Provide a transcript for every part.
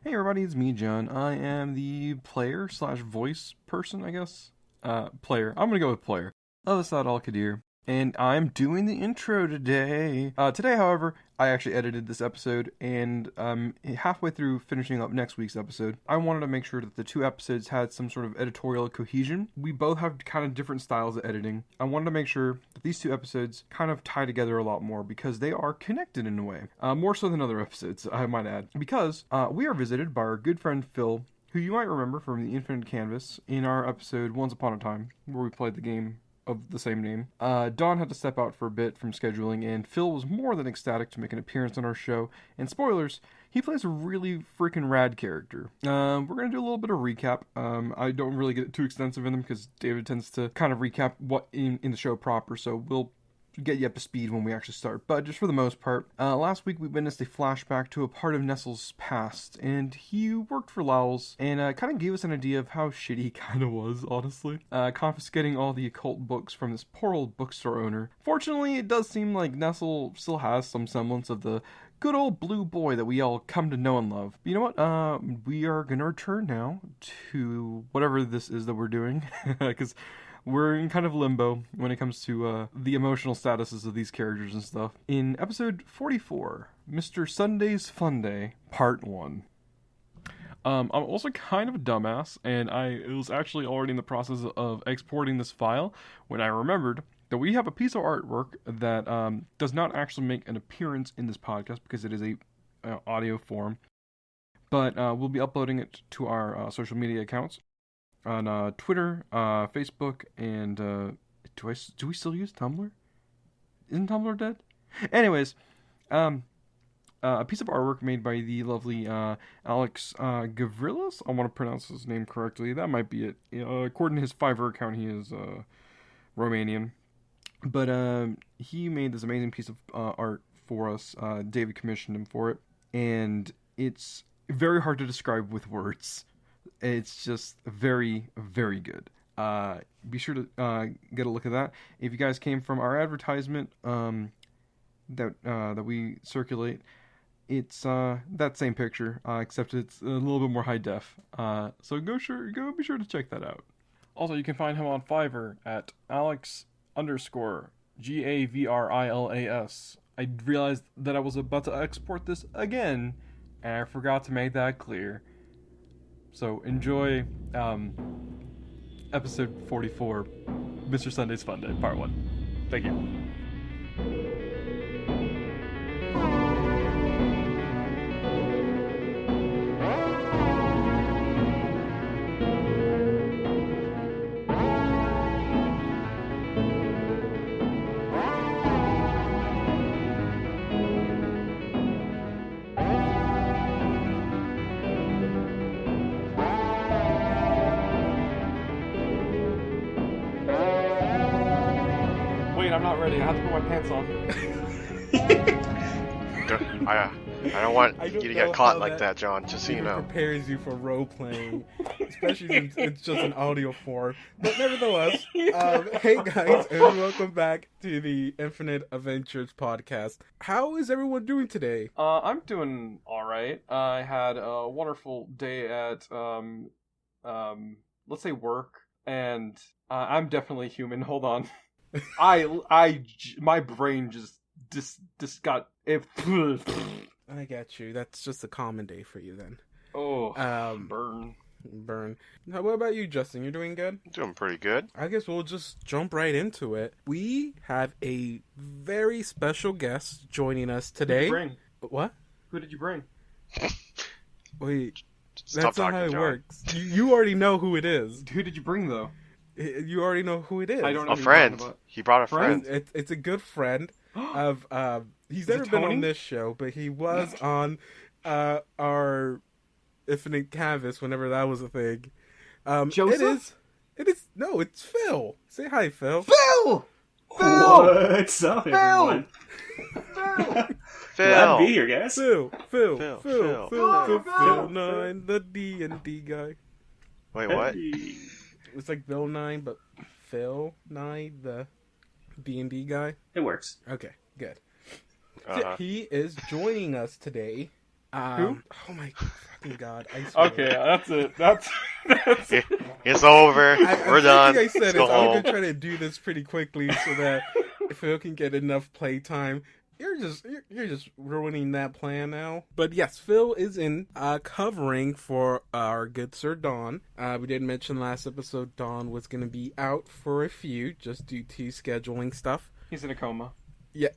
Hey everybody, it's me, John. I am the player slash voice person, I guess. Player. I'm gonna go with player of Assad al-Qadir. And I'm doing the intro today. Today, however, I actually edited this episode, and halfway through finishing up next week's episode, I wanted to make sure that the two episodes had some sort of editorial cohesion. We both have kind of different styles of editing. I wanted to make sure that these two episodes kind of tie together a lot more because they are connected in a way. More so than other episodes, I might add. Because we are visited by our good friend Phil, who you might remember from the Infinite Canvas in our episode Once Upon a Time, where we played the game of the same name. Don had to step out for a bit from scheduling, and Phil was more than ecstatic to make an appearance on our show. And spoilers, he plays a really freaking rad character. We're going to do a little bit of recap. I don't really get too extensive in them because David tends to kind of recap what in the show proper, so we'll get you up to speed when we actually start. But just for the most part, last week we witnessed a flashback to a part of Nestle's past, and he worked for Lowell's, and kind of gave us an idea of how shitty he kind of was, honestly. Confiscating all the occult books from this poor old bookstore owner. Fortunately, it does seem like Nestle still has some semblance of the good old blue boy that we all come to know and love. But you know what? We are going to return now to whatever this is that we're doing, because we're in kind of limbo when it comes to the emotional statuses of these characters and stuff. In episode 44, Mr. Sunday's Funday, Part 1. I'm also kind of a dumbass, and I was actually already in the process of exporting this file when I remembered that we have a piece of artwork that does not actually make an appearance in this podcast because it is a audio form, but we'll be uploading it to our social media accounts on Twitter, Facebook, and do we still use Tumblr? Isn't Tumblr dead? Anyways, a piece of artwork made by the lovely Alex Gavrilis. I want to pronounce his name correctly. That might be it. According to his Fiverr account, he is Romanian. But he made this amazing piece of art for us. David commissioned him for it, and it's very hard to describe with words. It's just very, very good. Be sure to get a look at that. If you guys came from our advertisement that we circulate, it's that same picture, except it's a little bit more high def. So go be sure to check that out. Also, you can find him on Fiverr at Alex_Gavrilas. I realized that I was about to export this again, and I forgot to make that clear. So enjoy episode 44, Mr. Sunday's Funday, Part 1. Thank you. I'm not ready. I have to put my pants on. I don't want you to get caught like that, John, just so you know. It prepares you for role-playing, especially since it's just an audio form. But nevertheless, hey guys, and welcome back to the Infinite Adventures podcast. How is everyone doing today? I'm doing alright. I had a wonderful day at, let's say work, and I'm definitely human. Hold on. My brain just got it. I got you. That's just a common day for you then. Oh, burn. Now, what about you, Justin? You're doing good? Doing pretty good. I guess we'll just jump right into it. We have a very special guest joining us today. Who did you bring? What? Who did you bring? Wait, Stop that's talking, not how it John. works. You already know who it is. Who did you bring, though? You already know who it is. I don't know. A friend. He brought a friend. It's a good friend of. He's never been on this show, but he was on our Infinite Canvas whenever that was a thing. Joseph? It is. No, it's Phil. Say hi, Phil. Phil! What's up, everyone? Phil. Glad to be here, guys. Phil 9, the D&D guy. Wait, what? Hey. It's like Bill 9, but Phil 9, the D&D guy. It works. Okay, good. So he is joining us today Who? Oh my fucking god! I swear. Okay, that's it. That's It's over. We're done. I said Let's go I was home. gonna try to do this pretty quickly so that Phil can get enough playtime. You're just ruining that plan now. But yes, Phil is in covering for our good Sir Don. We did mention last episode Don was gonna be out for a few just due to scheduling stuff. He's in a coma. Yeah.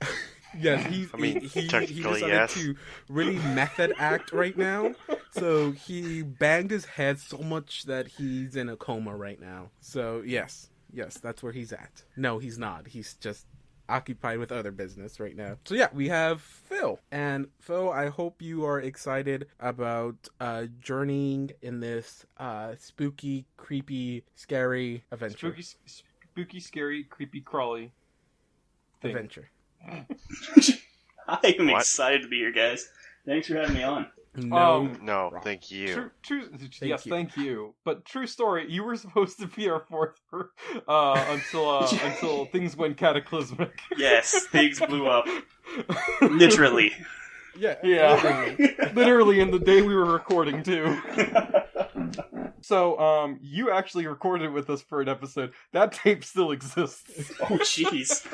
Yes, he technically, decided yes. to really method act right now. So he banged his head so much that he's in a coma right now. So yes, that's where he's at. No, he's not. He's just occupied with other business right now. So yeah, we have Phil. And Phil, I hope you are excited about journeying in this spooky, creepy, scary adventure. Spooky, scary, creepy, crawly thing. Adventure. I am What? excited to be here, guys. Thanks for having me on. No, Wrong. thank you. Thank you. But true story, you were supposed to be our fourth until things went cataclysmic. Yes, things blew up. Literally. Yeah. Literally in the day we were recording too. So, you actually recorded with us for an episode. That tape still exists. Oh, jeez.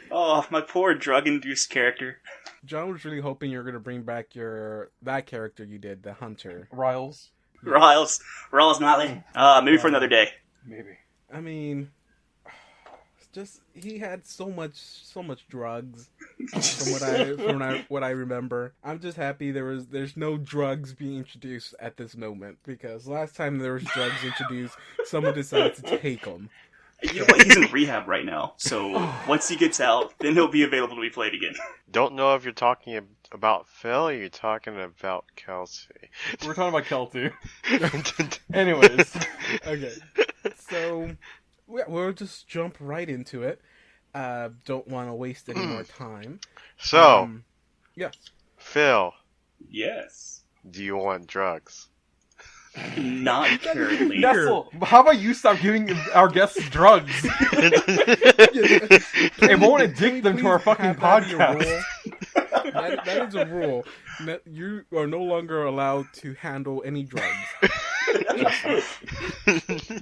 Oh, my poor drug-induced character. John was really hoping you were going to bring back that character you did, the hunter. Riles. Riles Motley. Maybe for another day. Maybe. I mean, just he had so much drugs from what I remember. I'm just happy there's no drugs being introduced at this moment, because last time there was drugs introduced, someone decided to take them. You know what? He's in rehab right now, so once he gets out, then he'll be available to be played again. Don't know if you're talking about Phil or you're talking about Kelsey. We're talking about Kelty. Anyways. Okay, so we'll just jump right into it. Don't want to waste any more time. So, Yes. Phil, Yes. do you want drugs? Not currently. Nestle, how about you stop giving our guests drugs? It won't addict them to our fucking podcast. That is a rule. You are no longer allowed to handle any drugs.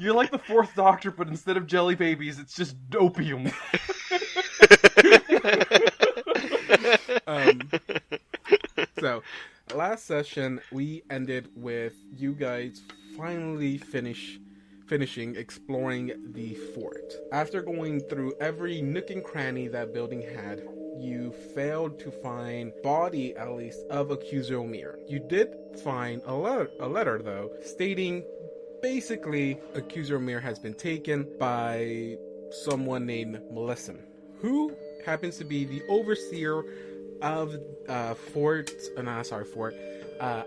You're like the fourth Doctor, but instead of jelly babies, it's just opium. So, last session we ended with you guys finally finishing exploring the fort. After going through every nook and cranny that building had, you failed to find body, at least, of Accuser Omir. You did find a letter though, stating basically Accuser Omir has been taken by someone named Melissan, who happens to be the overseer of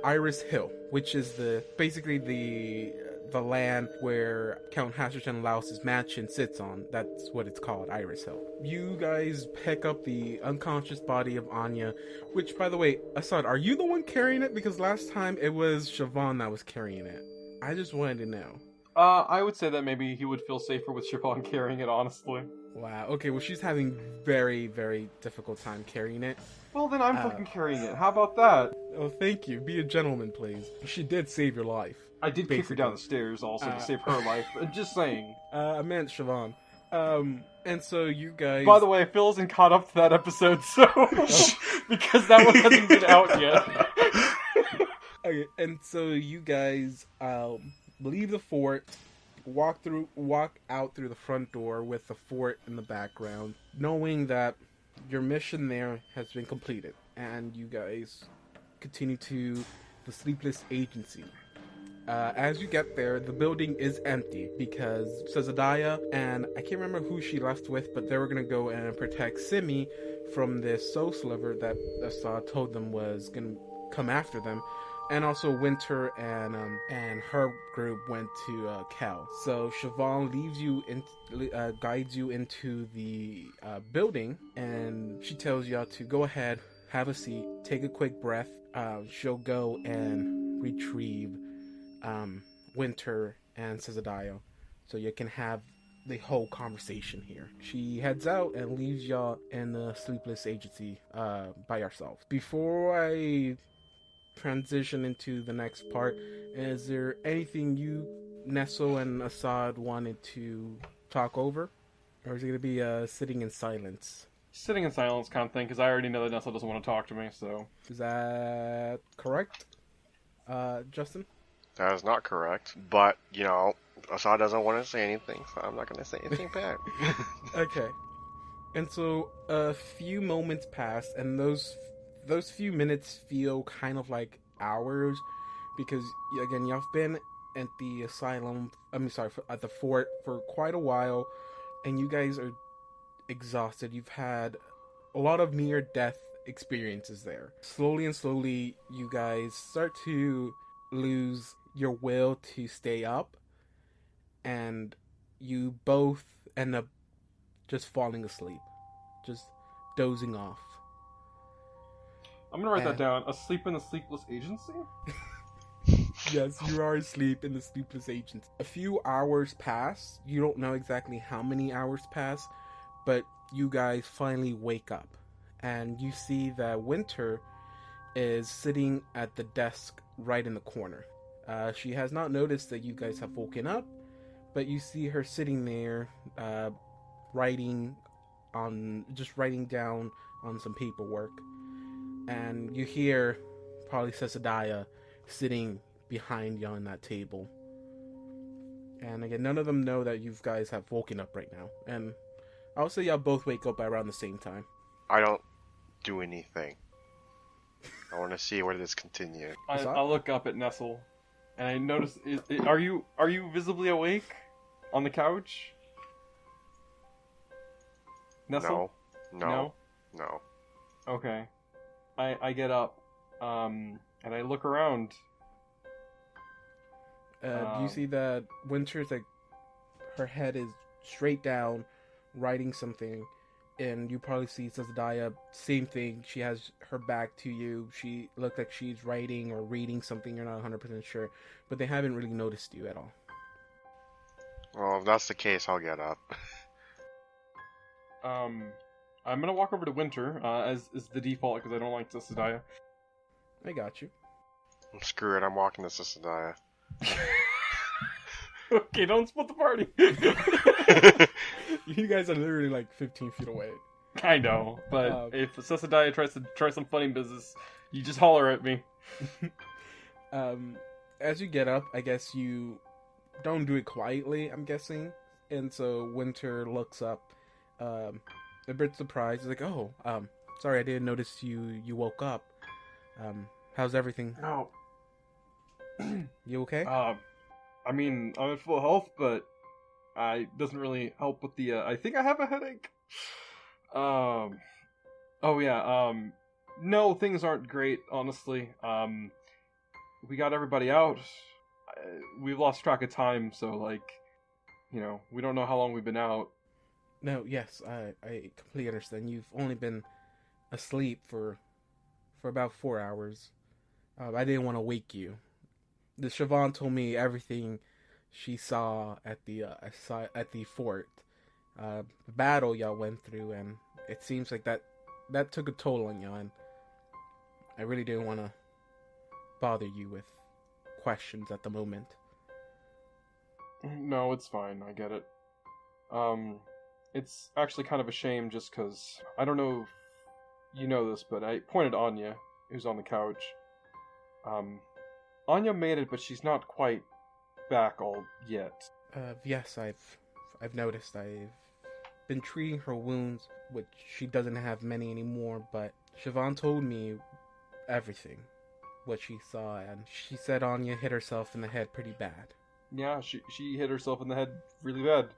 Iris Hill, which is basically the land where Count Hasherton Laus's mansion sits on. That's what it's called, Iris Hill. You guys pick up the unconscious body of Anya, which, by the way, Assad, are you the one carrying it? Because last time it was Siobhan that was carrying it. I just wanted to know. I would say that maybe he would feel safer with Siobhan carrying it, honestly. Wow, okay, well, she's having very, very difficult time carrying it. Well, then I'm fucking carrying it. How about that? Oh, thank you. Be a gentleman, please. She did save your life. I did kick her down the stairs also to save her life. Just saying. I meant Siobhan. And so you guys... By the way, Phil isn't caught up to that episode, so... because that one hasn't been out yet. Okay, and so you guys leave the fort, walk out through the front door with the fort in the background, knowing that your mission there has been completed, and you guys continue to the Sleepless Agency. As you get there, the building is empty because Sezadiah and I can't remember who she left with, but they were going to go and protect Simi from this soul sliver that Assad told them was going to come after them. And also Winter and her group went to Cal. So Siobhan guides you into the building, and she tells y'all to go ahead, have a seat, take a quick breath. She'll go and retrieve Winter and Sezadiah, so you can have the whole conversation here. She heads out and leaves y'all in the sleepless agency by yourselves. Before I transition into the next part, is there anything you, Nestle and Assad, wanted to talk over? Or is it going to be sitting in silence? Sitting in silence kind of thing, because I already know that Nestle doesn't want to talk to me, so... Is that correct? Justin? That is not correct. But, Assad doesn't want to say anything, so I'm not going to say anything back. Okay. And so a few moments pass, and those few minutes feel kind of like hours, because, again, y'all have been at the asylum, at the fort for quite a while, and you guys are exhausted. You've had a lot of near-death experiences there. Slowly and slowly, you guys start to lose your will to stay up, and you both end up just falling asleep, just dozing off. I'm gonna write that down. Asleep in the sleepless agency? Yes, you are asleep in the sleepless agency. A few hours pass. You don't know exactly how many hours pass, but you guys finally wake up, and you see that Winter is sitting at the desk right in the corner. She has not noticed that you guys have woken up, but you see her sitting there, writing down on some paperwork, and you hear probably Cesadiah sitting behind you on that table. And again, none of them know that you guys have woken up right now, and I'll say y'all both wake up around the same time. I don't do anything. I want to see where this continues. I look up at Nestle, and I notice, are you visibly awake on the couch? Nestle? No. Okay. I get up, and I look around. You see that Winter's her head is straight down, writing something, and you probably see Cesadiah, same thing. She has her back to you. She looks like she's writing or reading something. You're not 100% sure, but they haven't really noticed you at all. Well, if that's the case, I'll get up. I'm gonna walk over to Winter, as is the default, because I don't like Cesadiah. I got you. Screw it, I'm walking to Cesadiah. Okay, don't split the party. You guys are literally like 15 feet away. I know, but if Cesadiah tries to try some funny business, you just holler at me. As you get up, I guess you don't do it quietly, I'm guessing. And so Winter looks up, a bit surprised. He's like, "Oh, sorry, I didn't notice you woke up. How's everything? Oh. You okay?" I mean, I'm at full health, but it doesn't really help with the, I think I have a headache. Oh yeah, no, things aren't great, honestly. We got everybody out. We've lost track of time, so, we don't know how long we've been out. No, yes, I completely understand. You've only been asleep for about 4 hours. I didn't want to wake you. The Siobhan told me everything she saw at the fort, the battle y'all went through, and it seems like that took a toll on y'all, and I really didn't want to bother you with questions at the moment. No, it's fine. I get it. It's actually kind of a shame, just because I don't know if you know this, but I pointed Anya, who's on the couch. Anya made it, but she's not quite back all yet. Yes, I've noticed. I've been treating her wounds, which she doesn't have many anymore, but Siobhan told me everything, what she saw, and she said Anya hit herself in the head pretty bad. Yeah, she hit herself in the head really bad.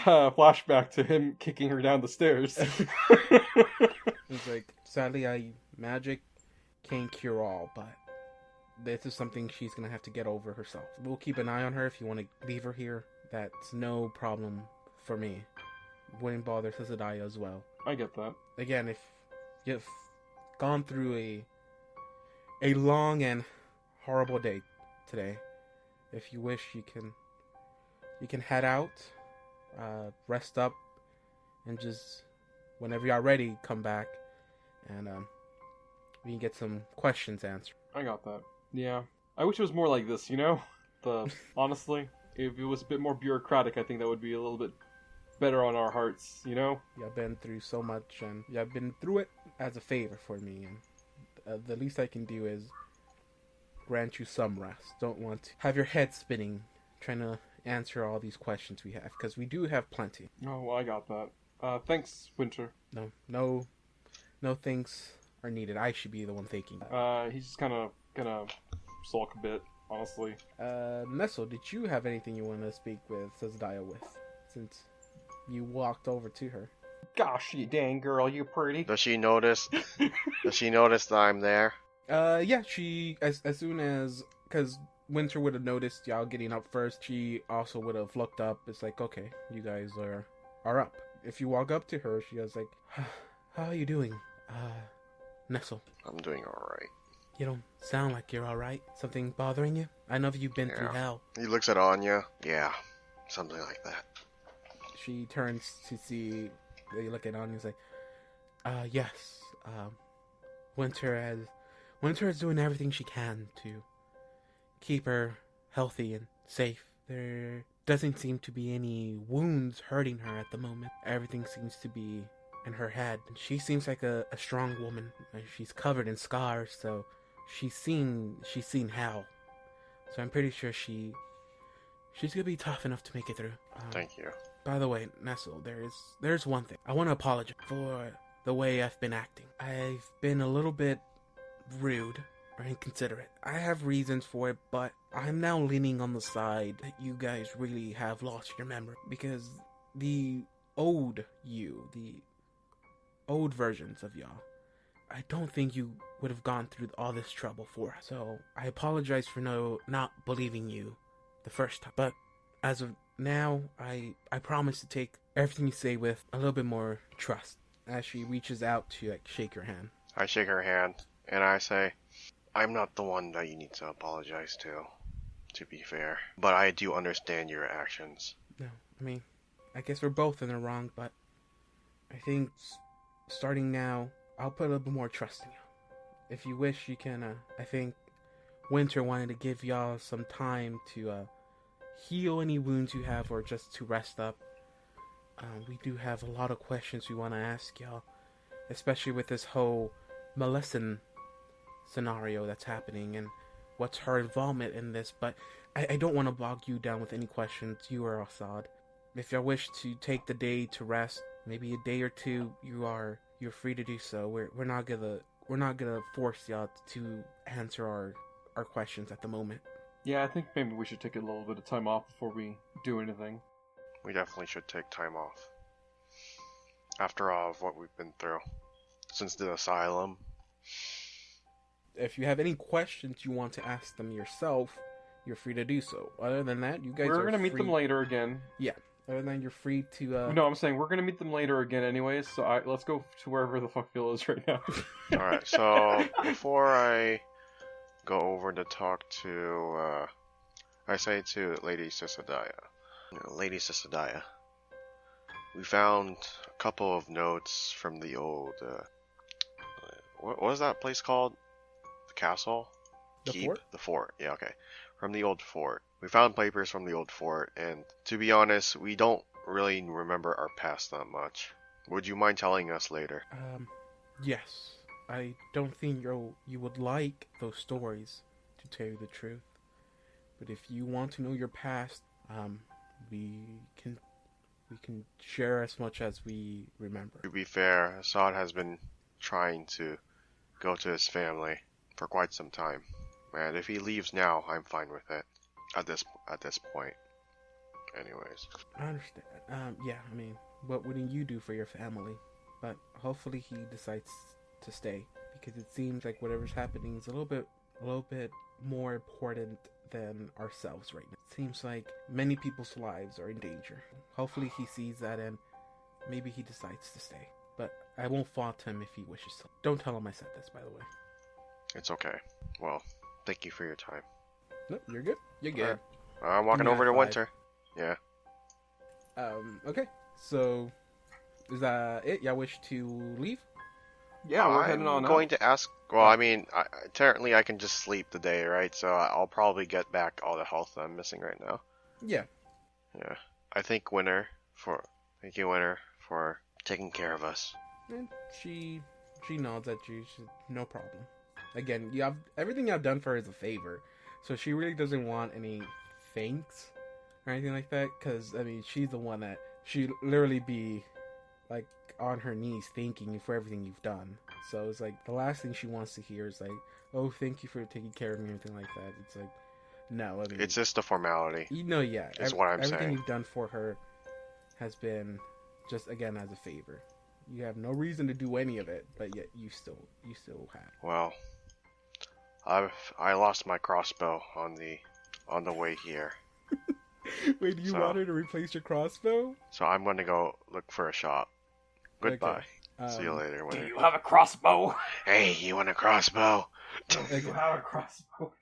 Flashback to him kicking her down the stairs. It's like, sadly, magic can't cure all, but this is something she's gonna have to get over herself. We'll keep an eye on her. If you want to leave her here, that's no problem for me. Wouldn't bother Cesadiah as well. I get that. Again, if you've gone through a long and horrible day today, if you wish, you can you can head out, rest up, and just whenever y'all ready, come back, and we can get some questions answered. I got that. Yeah. I wish it was more like this, honestly, if it was a bit more bureaucratic, I think that would be a little bit better on our hearts, Y'all been through so much, and y'all been through it as a favor for me, and the least I can do is grant you some rest. Don't want to have your head spinning trying to answer all these questions we have, because we do have plenty. Oh, well, I got that. Thanks, Winter. No thanks are needed. I should be the one thanking. He's just kind of gonna sulk a bit, honestly. Nestle, did you have anything you want to speak with Sazadiah with, since you walked over to her? Gosh, you dang girl, you pretty. Does she notice? Does she notice that I'm there? Yeah, she, as soon as, because Winter would have noticed y'all getting up first, she also would have looked up. It's like, okay, you guys are up. If you walk up to her, she goes like, how are you doing, Nestle? I'm doing alright. You don't sound like you're alright. Something bothering you? I know you've been through hell. He looks at Anya. Yeah, something like that. She turns to see, they look at Anya and say, yes, Winter is doing everything she can to keep her healthy and safe. There doesn't seem to be any wounds hurting her at the moment. Everything seems to be in her head. She seems like a strong woman. She's covered in scars, so she's seen hell. So I'm pretty sure she's gonna be tough enough to make it through. Thank you. By the way, Nestle, there's one thing. I want to apologize for the way I've been acting. I've been a little bit rude or inconsiderate. I have reasons for it, but I'm now leaning on the side that you guys really have lost your memory. Because the old you, the old versions of y'all, I don't think you would have gone through all this trouble for us. So I apologize for not believing you the first time. But as of now, I promise to take everything you say with a little bit more trust. As she reaches out to shake your hand. I shake her hand and I say, I'm not the one that you need to apologize to be fair. But I do understand your actions. No, I mean, I guess we're both in the wrong, but I think starting now, I'll put a little bit more trust in you. If you wish, you can, I think Winter wanted to give y'all some time to heal any wounds you have or just to rest up. We do have a lot of questions we want to ask y'all, especially with this whole Melissan scenario that's happening and what's her involvement in this, but I don't want to bog you down with any questions, you or Assad. If y'all wish to take the day to rest, maybe a day or two, you're free to do so. We're not gonna force y'all to answer our questions at the moment. Yeah, I think maybe we should take a little bit of time off before we do anything. We definitely should take time off. After all of what we've been through. Since the asylum. If you have any questions you want to ask them yourself, you're free to do so. Other than that, you guys We're gonna meet them later again. Yeah. Other than that, you're free to... No, I'm saying we're gonna meet them later again anyways, so let's go to wherever the fuck Phil is right now. Alright, so before I go over to talk to, I say to Lady Sisadiah, Lady Sisadiah, we found a couple of notes from the old, what was that place called? The castle? The Keep? fort? The fort, yeah, okay. From the old fort. We found papers from the old fort, and to be honest, we don't really remember our past that much. Would you mind telling us later? Yes. I don't think you would like those stories, to tell you the truth. But if you want to know your past, we can share as much as we remember. To be fair, Assad has been trying to go to his family for quite some time. And if he leaves now, I'm fine with it. At this point. Anyways. I understand. Yeah, I mean, what wouldn't you do for your family? But hopefully he decides to stay. Because it seems like whatever's happening is a little bit more important than ourselves right now. It seems like many people's lives are in danger. Hopefully he sees that and maybe he decides to stay. But I won't fault him if he wishes to. Don't tell him I said this, by the way. It's okay. Well, thank you for your time. No, you're good. You're good. I'm walking over to Winter. Yeah. Okay. So, is that it? Y'all wish to leave? Yeah, we're heading on I'm out. going to ask. Well, I mean, technically I can just sleep the day, right? So I'll probably get back all the health that I'm missing right now. Yeah. Yeah. Thank you, Winter, for taking care of us. And she nods at you. She's no problem. Again, you have everything I've done for her is a favor, so she really doesn't want any thanks or anything like that. Because I mean, she's the one that she literally be like on her knees thanking you for everything you've done. So it's like the last thing she wants to hear is like, "Oh, thank you for taking care of me," or anything like that. It's like, no, I mean, It's just a formality. you know, yeah, Is what I'm everything saying. you've done for her has been just again as a favor. You have no reason to do any of it, but yet you still have. Well, I lost my crossbow on the way here, Wait, do you So- want her to replace your crossbow? so I'm going to go look for a shop. Goodbye. Okay. See you later, Do Winter. you have a crossbow? Hey, you want a crossbow? Do you have a crossbow?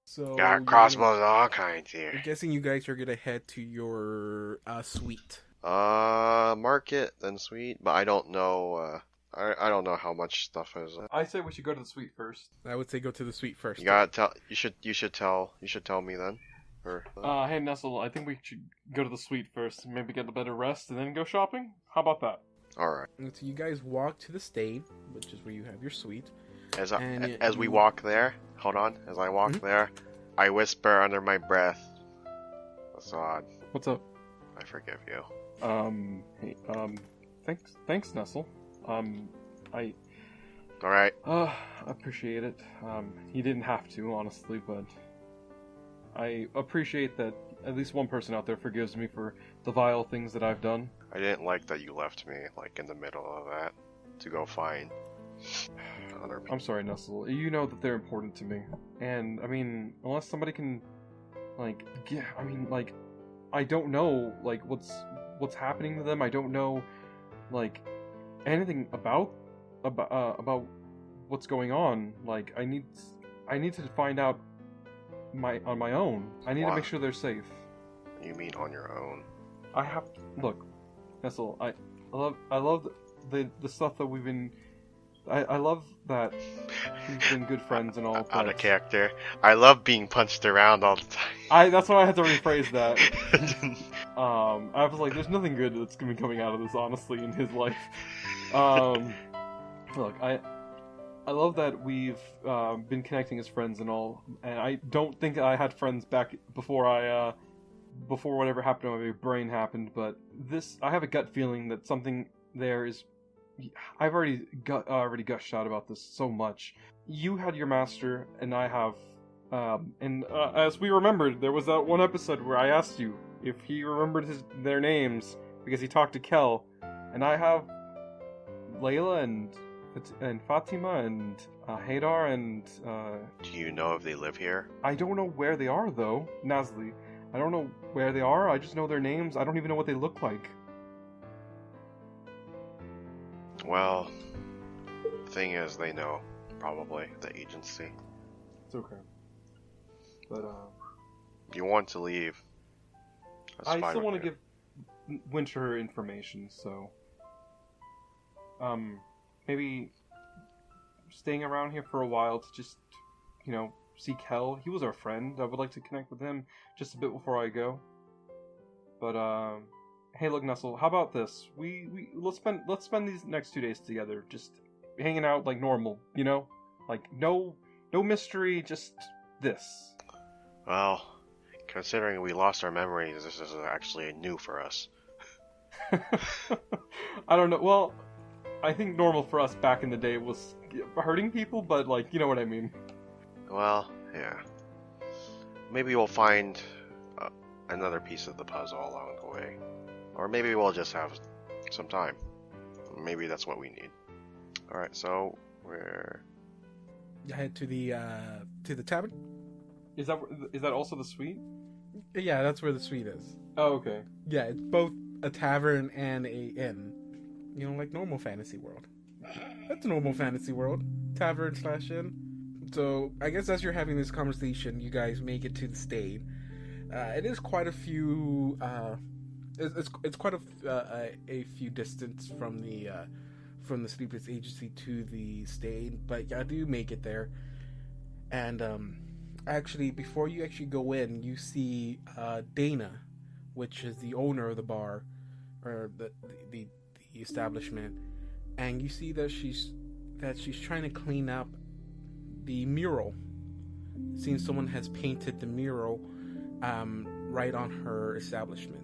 So Got crossbows of all kinds I'm here. guessing you guys are gonna head to your suite. Market then sweet, but I don't know. I don't know how much stuff is. I say we should go to the suite first. I would say go to the suite first. You gotta tell. You should tell me then. Or Hey Nestle, I think we should go to the suite first, maybe get a better rest, and then go shopping. How about that? all right. And so you guys walk to the stade, which is where you have your suite. As we walk there, hold on. As I walk there, I whisper under my breath, "Assad, What's up? I forgive you." Hey, thanks, Nestle. I All right. appreciate it. He didn't have to, honestly, but I appreciate that at least one person out there forgives me for the vile things that I've done. I didn't like that you left me like in the middle of that to go find other people. I'm sorry, Nestle. You know that they're important to me, and I mean, unless somebody can, like, yeah, I mean, like, I don't know, like, what's happening to them. I don't know, like, anything about what's going on. Like, I need to find out on my own. I need to make sure they're safe. You mean on your own? I have look, Nestle. I love the stuff that we've been. I love that we've been good friends and all. Out but of character. I love being punched around all the time. That's why I had to rephrase that. I was like, there's nothing good that's gonna be coming out of this, honestly, in his life. Look, I love that we've been connecting as friends and all, and I don't think I had friends back before before whatever happened to my brain happened, but I have a gut feeling that something there is. I've already gushed out about this so much. You had your master, and I have, as we remembered, there was that one episode where I asked you if he remembered their names because he talked to Kel, and I have Layla and Fatima and Haydar and Do you know if they live here? I don't know where they are though, Nasli. I don't know where they are. I just know their names. I don't even know what they look like. Well, the thing is, they know, probably, the agency. It's okay. But You want to leave. That's I fine still with want to me. give Winter her information, so maybe staying around here for a while to just, see Kel. He was our friend. I would like to connect with him just a bit before I go. But hey, look, Nestle. How about this? Let's spend these next 2 days together, just hanging out like normal. Like no mystery, just this. Well, considering we lost our memories, this is actually new for us. I don't know. Well, I think normal for us back in the day was hurting people, but like, you know what I mean. Well, yeah. Maybe we'll find another piece of the puzzle along the way. Or maybe we'll just have some time. Maybe that's what we need. Alright, so we're... You head to the tavern. Is that also the suite? Yeah, that's where the suite is. Oh, okay. Yeah, it's both a tavern and a inn. Like normal fantasy world. That's normal fantasy world. Tavern/inn. So, I guess as you're having this conversation, you guys make it to the stade. It is quite a few it's quite a few distance from the sleepless agency to the state, but I do make it there. And actually, before you actually go in, you see Dana, which is the owner of the bar or the establishment, and you see that she's trying to clean up the mural. It seems someone has painted the mural right on her establishment,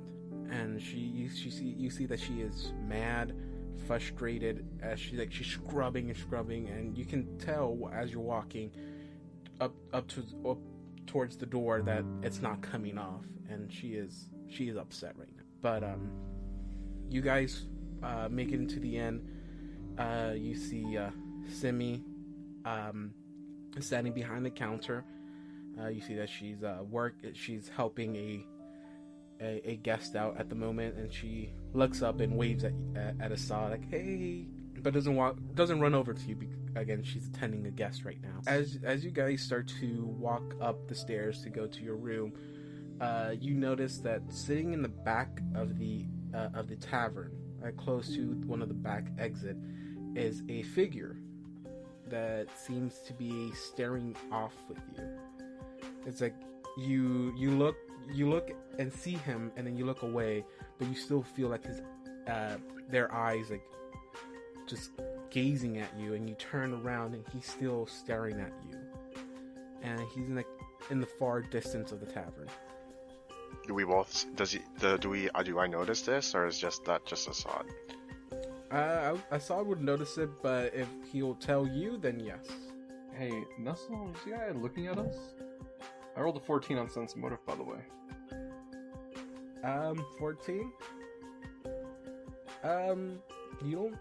and you see that she is mad, frustrated as she's scrubbing, and you can tell as you're walking up towards the door that it's not coming off, and she is upset right now. But you guys make it into the end. You see Simi standing behind the counter. You see that she's helping a guest out at the moment, and she looks up and waves at Assad like, "Hey," but doesn't run over to you. Again, she's attending a guest right now. As you guys start to walk up the stairs to go to your room, you notice that sitting in the back of the tavern, close to one of the back exit, is a figure that seems to be staring off with you. It's like you look and see him, and then you look away, but you still feel like their eyes like just gazing at you, and you turn around and he's still staring at you, and he's in the far distance of the tavern. Do we both? Do I notice this, or is that just Assad? Assad would notice it, but if he'll tell you, then yes. Hey, Nestle, is the guy looking at us? I rolled a 14 on sense motive, by the way. 14. You don't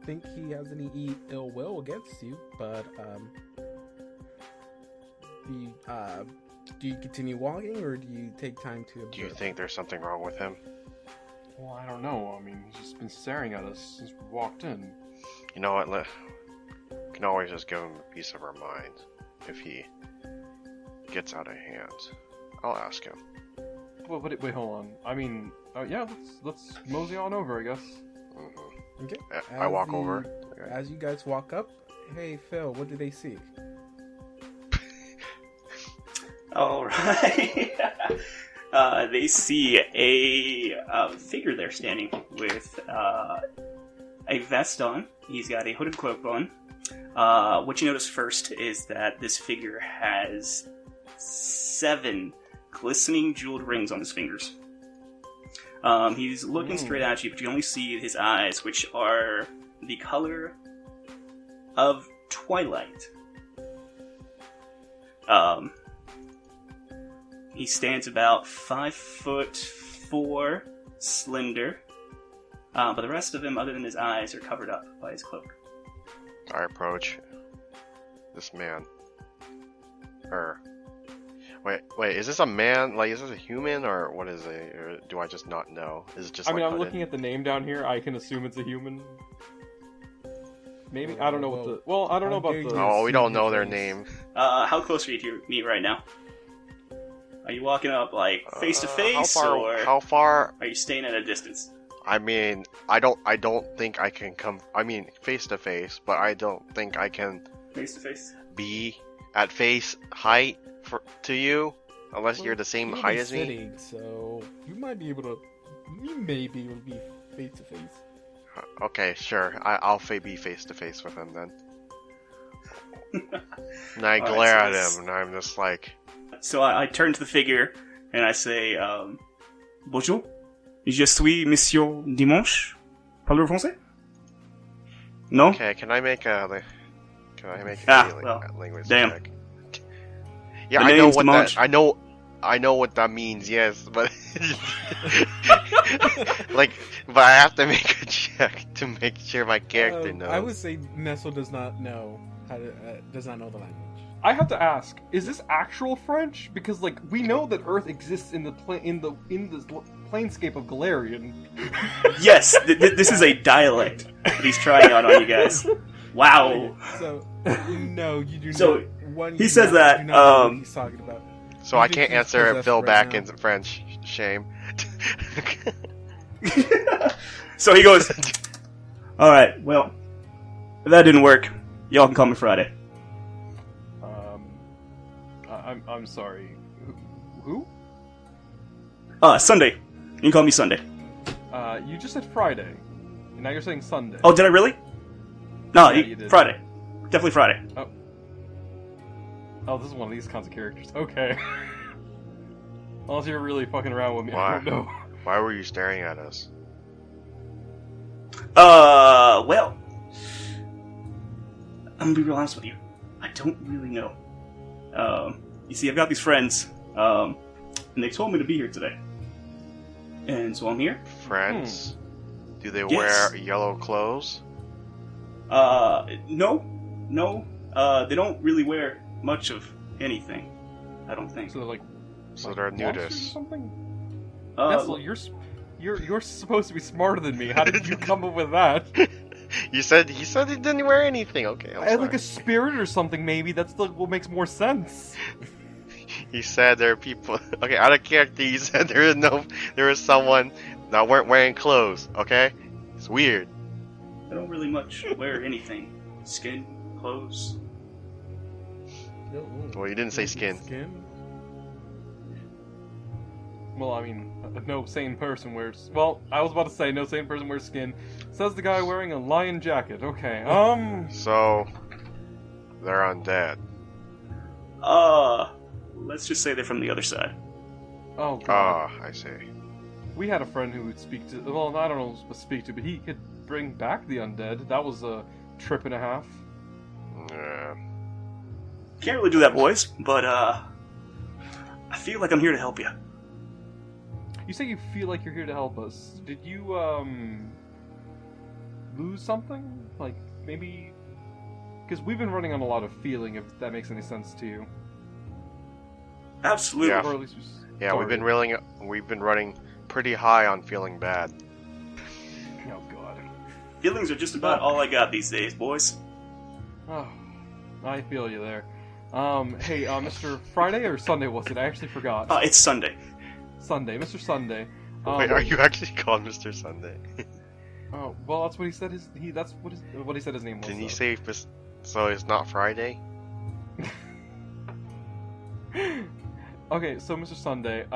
think he has any ill will against you, but do you continue walking, or do you take time to observe? Do you think there's something wrong with him? Well, I don't know. I mean, he's just been staring at us since we walked in. You know what? We can always just give him a piece of our mind if he gets out of hand. I'll ask him. Well, wait, hold on. I mean, yeah, let's mosey on over, I guess. Mm-hmm. Okay. I walk over. As you guys walk up, hey Phil, what do they see? All right. They see a figure there standing with a vest on. He's got a hooded cloak on. What you notice first is that this figure has 7 glistening jeweled rings on his fingers. He's looking straight at you, but you only see his eyes, which are the color of twilight. He stands about 5'4", slender, but the rest of him, other than his eyes, are covered up by his cloak. I approach this man. Wait, is this a man? Like, is this a human, or what is it? Or do I just not know? Is it just? I mean, I'm looking at the name down here. I can assume it's a human. Maybe I don't know what the. Well, I don't know about the. Oh, we don't know their name. How close are you to me right now? Are you walking up like face to face, or how far? Are you staying at a distance? I mean, I don't think I can come. I mean, face to face, but I don't think I can. Face to face. Be at face height to you, unless you're the same height as me. So you might be able to. You may be able to be face to face. Okay, sure. I'll be face to face with him then. And I glare at him, and I'm just like. So I turn to the figure and I say, "Bonjour, je suis Monsieur Dimanche. Parlez-vous français? No. Okay, can I make a language damn. check? Yeah, The I know name's what Dimanche. that. I know what that means. Yes, but but I have to make a check to make sure my character knows. I would say Nestle does not know the language. I have to ask: is this actual French? Because we know that Earth exists in the planescape of Galarian. Yes, this is a dialect that he's trying out on you guys. Wow. So no, you do So, not. he says that, You know what he's talking about. So I can't answer possessed Phil right back now. in French. Shame. So he goes, alright, well, if that didn't work, y'all can call me Friday. I'm sorry. Who? Sunday. You can call me Sunday. You just said Friday. And now you're saying Sunday. Oh, did I really? No, Yeah, you did. Friday. Definitely Friday. Oh, this is one of these kinds of characters. Okay. Unless you're really fucking around with me, Why? I don't know. Why were you staring at us? Well, I'm gonna be real honest with you. I don't really know. You see, I've got these friends, and they told me to be here today. And so I'm here. Friends? Do they Yes. wear yellow clothes? No. They don't really wear much of anything. I don't think. So they're like, So they're monsters or nudists. something? Nestle, you're supposed to be smarter than me. How did you come up with that? He said he didn't wear anything. Okay, I'm I had like sorry. a spirit or something, maybe. That's what makes more sense. He said there are people. Okay, out of character, he said there is someone that weren't wearing clothes. Okay, it's weird. I don't really much wear anything. Skin, clothes. Well, you didn't say skin. Well, I mean, no sane person wears. Well, I was about to say no sane person wears skin. Says the guy wearing a lion jacket. Okay. So they're undead. Let's just say they're from the other side. Oh god. Ah, I see. We had a friend who would speak to. Well, I don't know what to speak to, but he could bring back the undead. That was a trip and a half. Yeah. Can't really do that, boys, but I feel like I'm here to help you. You say you feel like you're here to help us. Did you lose something? Like maybe because we've been running on a lot of feeling. If that makes any sense to you. Absolutely. Yeah. Or at least Yeah, we've been running pretty high on feeling bad. Oh god. Feelings are just about all I got these days, boys. Oh, I feel you there. Hey, Mr. Friday or Sunday was it? I actually forgot. It's Sunday. Sunday, Mr. Sunday. Wait, are you actually called Mr. Sunday? Oh, well, that's what he said. That's what he said his name was. Didn't he though. say so? It's not Friday. Okay, so Mr. Sunday,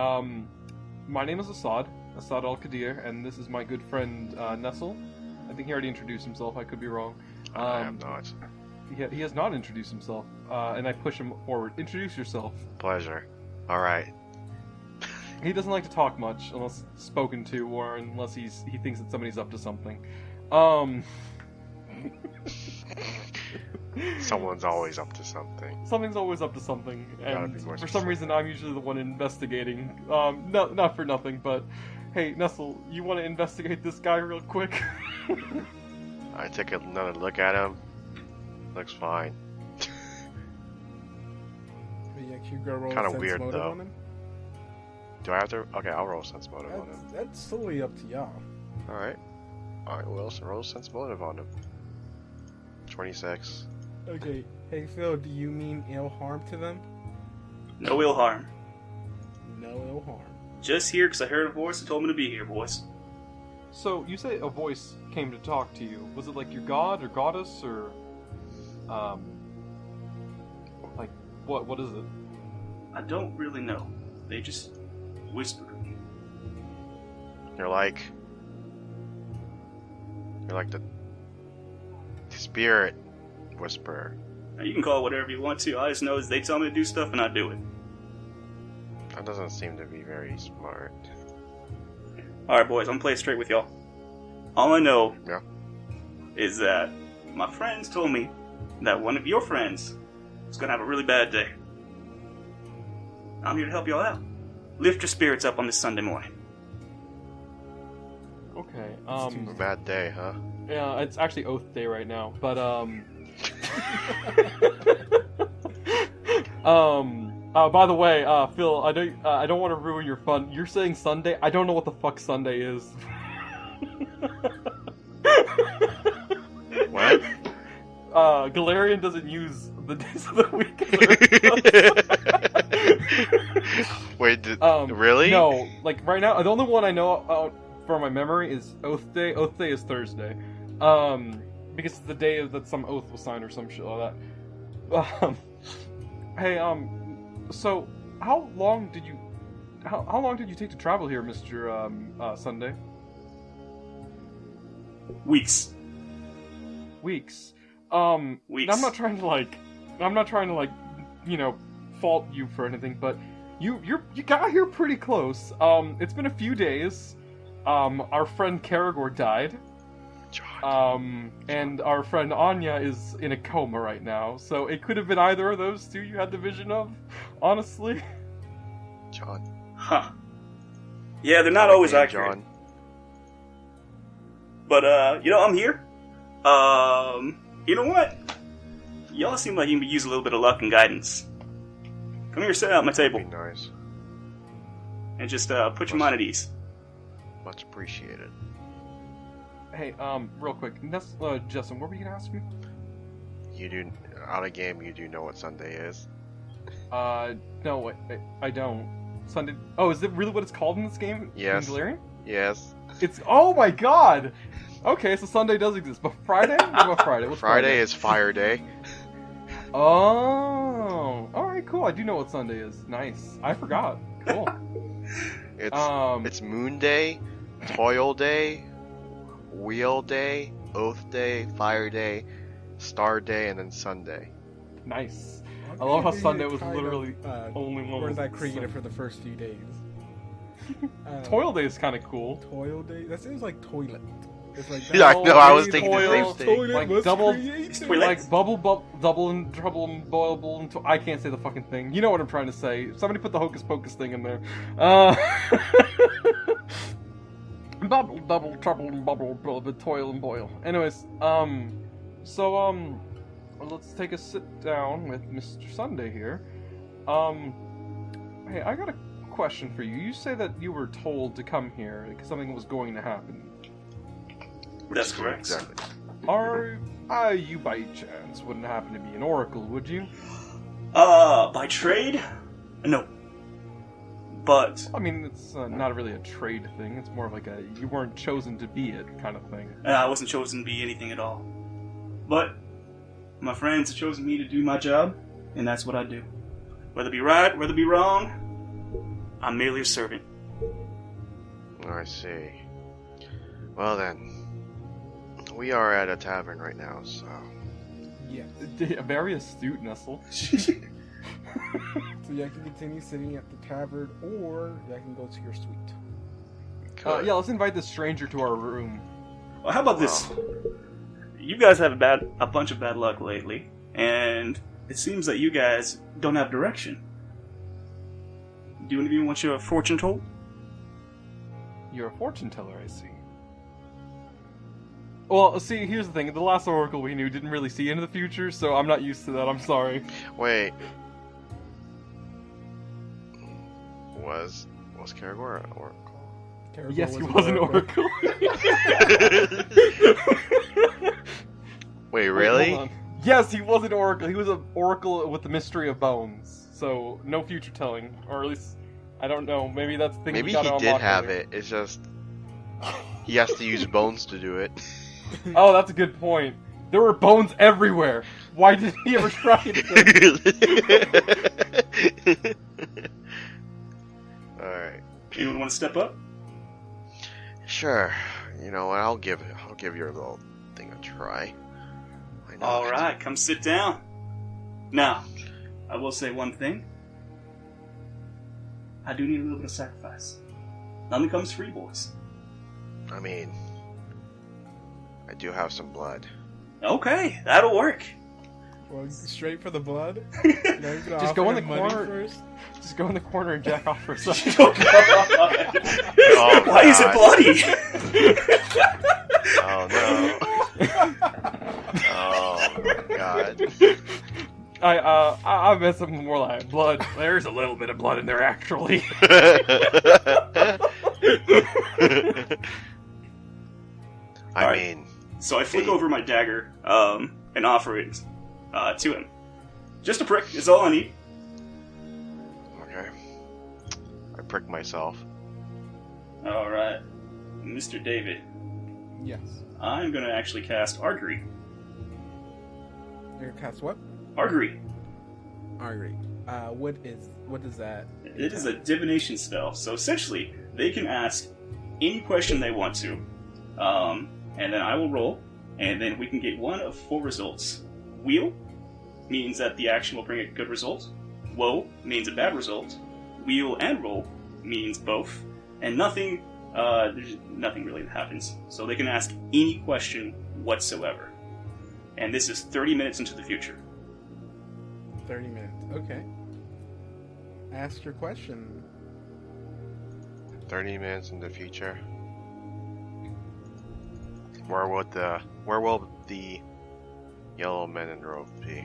my name is Assad Al-Qadir, and this is my good friend Nestle. I think he already introduced himself. I could be wrong. I have not. He has not introduced himself, and I push him forward. Introduce yourself. Pleasure. All right. He doesn't like to talk much unless spoken to, or unless he thinks that somebody's up to something. Someone's always up to something. Something's always up to something, Gotta and be more for some specific. reason I'm usually the one investigating. Not for nothing, but hey, Nestle, you want to investigate this guy real quick? I take another look at him. Looks fine. You actually go roll Kinda a sense weird, motive though. on him? Do I have to? Okay, I'll roll sense motive on him. That's totally up to y'all. All right. Well, so roll sense motive on him. 26. Okay. Hey Phil, do you mean ill harm to them? No ill harm. No ill harm. Just here because I heard a voice and told me to be here, boys. So you say a voice came to talk to you. Was it like your god or goddess or, like what is it? I don't really know. They just whispered. You're like the spirit whisperer. Now, you can call it whatever you want to. All I just know is they tell me to do stuff and I do it. That doesn't seem to be very smart. Alright, boys, I'm gonna play it straight with y'all. All I know Yeah. is that my friends told me that one of your friends is gonna have a really bad day. I'm here to help y'all out. Lift your spirits up on this Sunday morning. Okay. A bad day, huh? Yeah, it's actually Oath Day right now, but by the way, Phil, I don't want to ruin your fun. You're saying Sunday? I don't know what the fuck Sunday is. What? Galarian doesn't use the days of the week. Wait, really? No, like right now, the only one I know from my memory, is Oath Day. Oath Day is Thursday. Because it's the day that some oath was signed or some shit like that. Hey, so how long did you take to travel here, Mr. Sunday? Weeks. Weeks. Weeks. I'm not trying to fault you for anything, but you got here pretty close. It's been a few days. Our friend Karagor died. And our friend Anya is in a coma right now, so it could have been either of those two you had the vision of, honestly. John. Huh. Yeah, they're not always accurate. John. But, I'm here. You know what? Y'all seem like you can use a little bit of luck and guidance. Come here, sit at my table. That'd be nice. And just, put your mind at ease. Much appreciated. Hey, real quick, Justin, what were you gonna ask me? You do, out of game, you do know what Sunday is? No, I don't. Sunday. Oh, is it really what it's called in this game? Yes. In Galarian? Yes. It's. Oh my god! Okay, so Sunday does exist, but Friday? What about Friday? What's Friday is Fire Day. Oh! Alright, cool. I do know what Sunday is. Nice. I forgot. Cool. It's Moon Day, Toil Day, Wheel Day, Oath Day, Fire Day, Star Day, and then Sunday. Nice. I love how Sunday was literally only one. Where's that created for the first few days? Toil Day is kind of cool. Toil Day? That seems like toilet. It's like Yeah, I know, I was thinking the same thing. Toilet, Like let's double, create like double and trouble and boilable and I can't say the fucking thing. You know what I'm trying to say. Somebody put the hocus pocus thing in there. Bubble, double, trouble and bubble, but toil and boil. Anyways, let's take a sit down with Mr. Sunday here. Hey, I got a question for you. You say that you were told to come here because something was going to happen. That's correct. Exactly. Are you by chance wouldn't happen to be an oracle, would you? By trade? No. But I mean, it's not really a trade thing. It's more of like a you weren't chosen to be it kind of thing. I wasn't chosen to be anything at all. But my friends have chosen me to do my job, and that's what I do. Whether it be right, whether it be wrong, I'm merely a servant. I see. Well then, we are at a tavern right now, so... Yeah. Very astute, Nestle. So you can continue sitting at the tavern, or you can go to your suite. Yeah, let's invite this stranger to our room. Well, how about this? You guys have a bunch of bad luck lately, and it seems that you guys don't have direction. Do any of you want your fortune told? You're a fortune teller, I see. Well, see, here's the thing. The last oracle we knew didn't really see into the future, so I'm not used to that. I'm sorry. Wait. Was Karagor an oracle? Karagor Yes, he was an oracle. Wait, really? Hold on. Yes, he was an oracle. He was an oracle with the mystery of bones. So, no future telling. Or at least, I don't know. Maybe that's the thing. Maybe he did have it. It's just... He has to use bones to do it. Oh, that's a good point. There were bones everywhere. Why didn't he ever try it? Alright. Anyone want to step up? Sure. You know what? I'll give your little thing a try. Why not? All right, come sit down. Now, I will say one thing. I do need a little bit of sacrifice. Nothing comes free, boys. I mean, I do have some blood. Okay, that'll work. Well, straight for the blood. Just go in the money corner. first. Just go in the corner and jack off for a second. Oh, God. Oh, Why is it bloody? Oh no. Oh god. I meant something more like blood. There's a little bit of blood in there, actually. I mean... So I flick over my dagger and offer it to him. Just a prick is all I need. Okay. I prick myself. Alright. Mr. David, Yes. I'm going to actually cast Argery. You're gonna cast what? Argery. Alright. What is that? It is a divination spell. So essentially, they can ask any question they want to. And then I will roll, and then we can get one of 4 results. Wheel means that the action will bring a good result. Woe means a bad result. Wheel and roll means both. And nothing, there's nothing really that happens. So they can ask any question whatsoever. And this is 30 minutes into the future. 30 minutes. Okay. Ask your question. 30 minutes in the future. Where will the yellow men in robe be?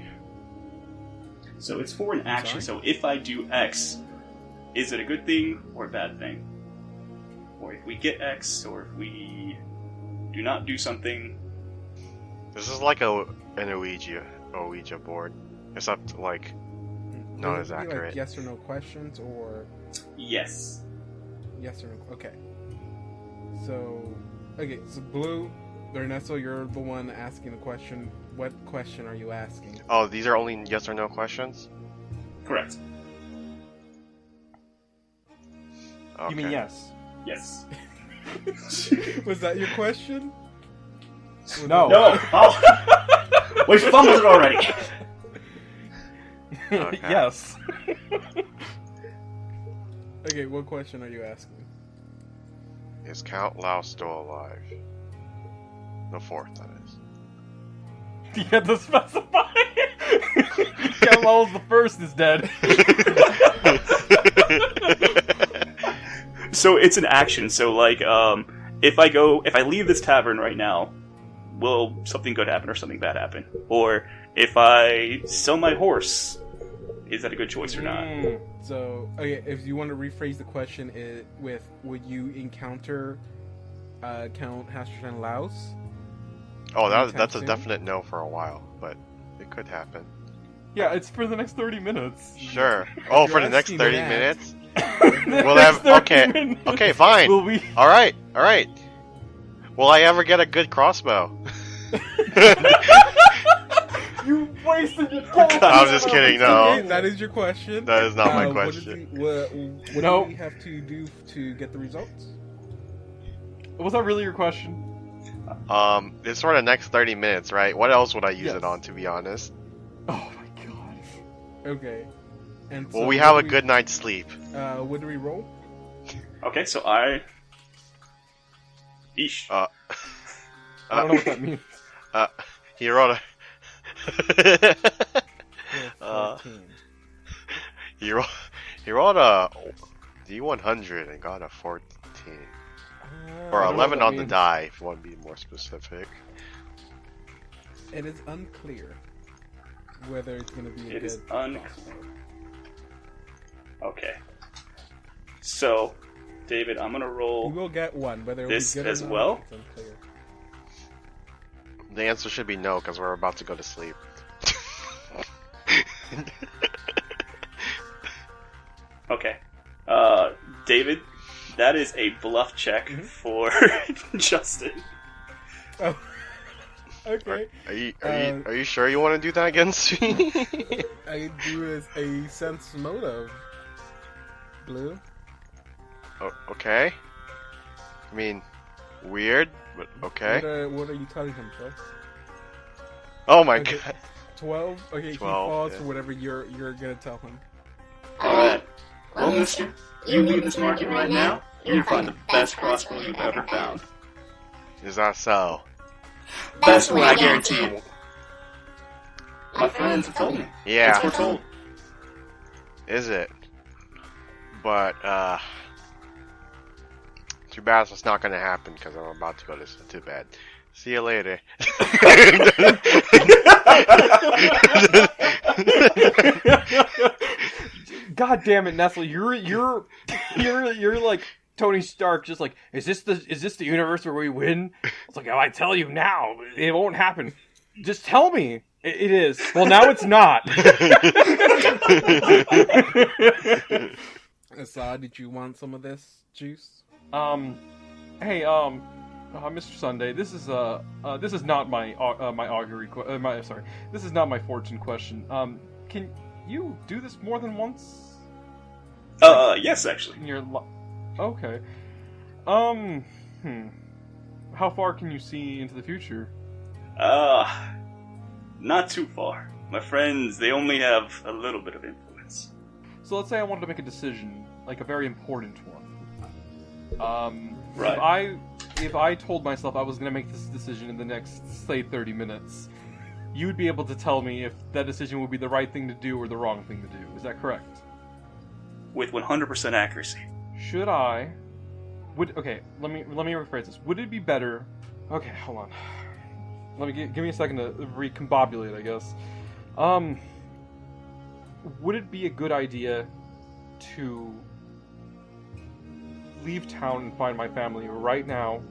So it's for an action. Sorry? So if I do X, is it a good thing or a bad thing? Or if we get X, or if we do not do something. This is like an Ouija board, except like not Does as it be, accurate. Like yes or no questions, or Yes. yes or no? Okay. So Blue, Ernesto, you're the one asking the question. What question are you asking? Oh, these are only yes or no questions? Correct. Okay. You mean yes? Yes. Was that your question? No. No! Oh! We fumbled it already! Okay. Yes. Okay, what question are you asking? Is Count Lao still alive? The 4th, that is. You had to specify. Kelmol's the first is dead. So it's an action. So like, if I leave this tavern right now, will something good happen or something bad happen? Or if I sell my horse, is that a good choice or not? So, okay, if you want to rephrase the question would you encounter Count Hashtran Laos? Oh, that's a soon? definite no for a while, but it could happen. Yeah, it's for the next 30 minutes. Sure. Oh, You're for the next asking 30 that. minutes? The We'll next have 30 okay. minutes Okay, fine. Will we? All right. Will I ever get a good crossbow? You wasted your time. I'm just kidding. No, Okay, that is your question. that is not my What question. what No. do we have to do to get the results? Was that really your question? It's for the next 30 minutes, right? What else would I use Yes. it on, to be honest? Oh my god. Okay. And Well, so we have what a do good night's sleep. What do we roll? Okay, so I... Eesh. I don't know what that means. He wrote a. Yeah, 14. he rolled a D100 and got a 14. Or I don't know 11 what that on the means. die, if you want to be more specific. It is unclear whether it's going to be a It is good. unclear. Okay. So, David, I'm gonna We roll... will get one, whether it will This be good as or not, well? it's unclear. The answer should be no, because we're about to go to sleep. Okay. David, that is a bluff check for Justin. Oh. Okay. Are you sure you want to do that against me? I do as a sense motive. Blue. Okay. I mean, weird, but okay. What are you telling him, bro? Oh my Okay. god. 12? Okay, 12, he falls yeah. for whatever you're gonna tell him. Alright. Well, mister, you leave this market right now, you're gonna find the best crossbow you've ever found. Is that so? Best one, I guarantee you. My friends have told me. Yeah. It's foretold. Is it? But, too bad it's not gonna happen because I'm about to go to bed. See you later. God damn it, Nestle! You're like Tony Stark. Just like, is this the universe where we win? It's like, if I tell you now, it won't happen. Just tell me. It is. Well, now it's not. Assad, did you want some of this juice? Hey, Mr. Sunday, this is not my my augury. This is not my fortune question. Can you do this more than once? Yes, actually. Okay. How far can you see into the future? Not too far. My friends, they only have a little bit of influence. So let's say I wanted to make a decision, like a very important one. Right. If I told myself I was going to make this decision in the next, say, 30 minutes, you'd be able to tell me if that decision would be the right thing to do or the wrong thing to do. Is that correct? With 100% accuracy. Okay, let me rephrase this. Would it be better? Okay, hold on. Let me give me a second to recombobulate, I guess. Would it be a good idea to leave town and find my family right now,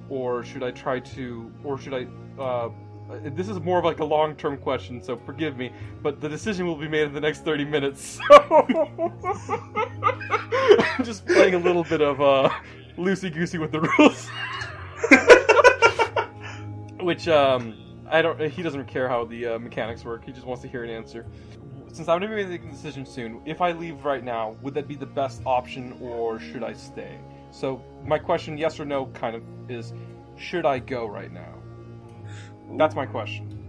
or should I this is more of like a long-term question, so forgive me, but the decision will be made in the next 30 minutes, so... I'm just playing a little bit of loosey-goosey with the rules. Which, he doesn't care how the mechanics work, he just wants to hear an answer. Since I'm going to be making a decision soon, if I leave right now, would that be the best option, or should I stay? So, my question, yes or no, kind of, is, should I go right now? That's my question.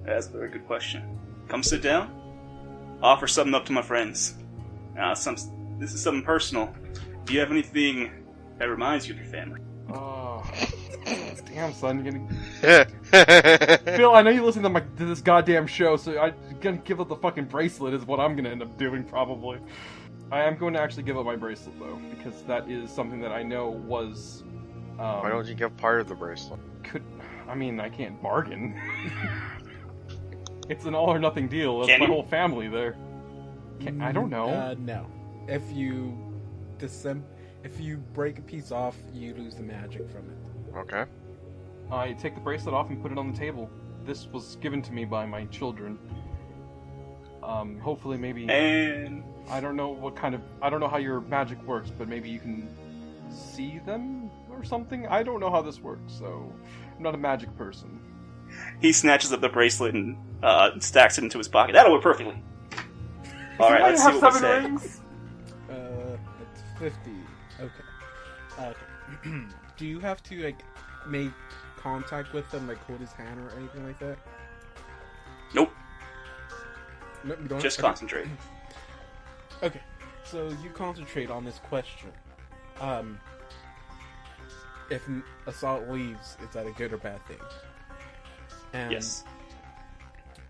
That's a very good question. Come sit down. Offer something up to my friends. This is something personal. Do you have anything that reminds you of your family? Oh, damn, son, you're gonna... Phil, I know you listen to this goddamn show, so I'm gonna give up the fucking bracelet is what I'm gonna end up doing, probably. I am going to actually give up my bracelet, though, because that is something that I know was... Why don't you give part of the bracelet? I can't bargain. It's an all-or-nothing deal. That's my whole family there. I don't know. No. If you break a piece off, you lose the magic from it. Okay. I take the bracelet off and put it on the table. This was given to me by my children. Hopefully maybe... And... I don't know how your magic works, but maybe you can see them or something? I don't know how this works, so... I'm not a magic person. He snatches up the bracelet and stacks it into his pocket. That'll work perfectly. Alright, let's see what we say. Rings? It's 50. Okay. Do you have to, make contact with him, hold his hand or anything like that? Nope. Nope, you don't Just concentrate. Okay. So you concentrate on this question. If Assault leaves, is that a good or bad thing? And yes.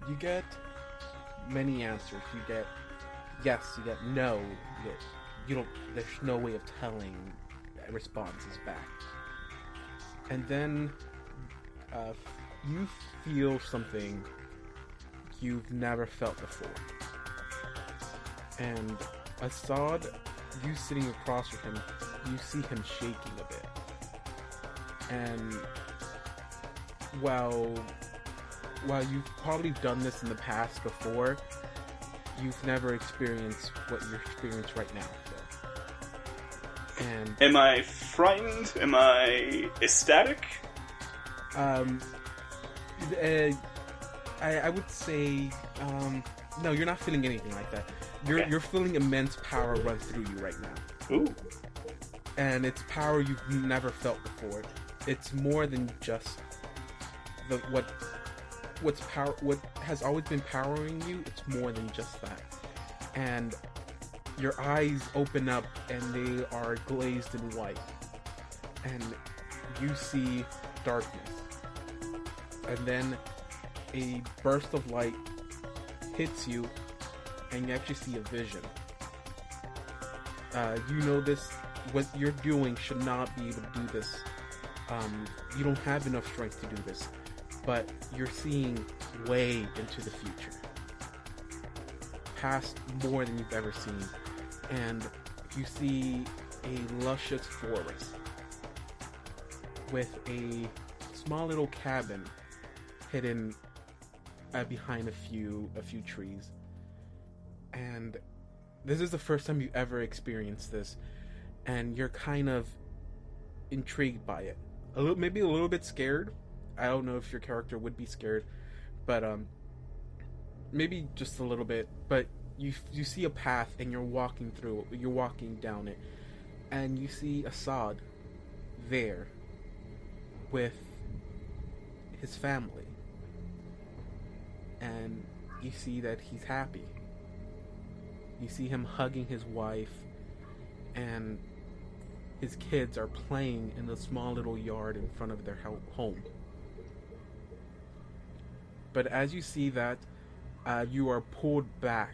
You get many answers. You get yes, you get no, you don't, there's no way of telling responses back. And then you feel something you've never felt before. And Assad, you sitting across from him, you see him shaking a bit. And while you've probably done this in the past before, you've never experienced what you're experiencing right now. So. And am I frightened? Am I ecstatic? I would say no. You're not feeling anything like that. You're feeling immense power run through you right now. Ooh. And it's power you've never felt before. It's more than just what has always been powering you. It's more than just that. And your eyes open up and they are glazed in white. And you see darkness. And then a burst of light hits you and you actually see a vision. You know this, what you're doing should not be able to do this. You don't have enough strength to do this, but you're seeing way into the future, past more than you've ever seen, and you see a luscious forest with a small little cabin hidden behind a few trees. And this is the first time you ever experienced this, and you're kind of intrigued by it. Maybe a little bit scared. I don't know if your character would be scared, but maybe just a little bit. But you see a path and you're walking down it, and you see Assad there with his family, and you see that he's happy. You see him hugging his wife, and his kids are playing in the small little yard in front of their home. But as you see that, you are pulled back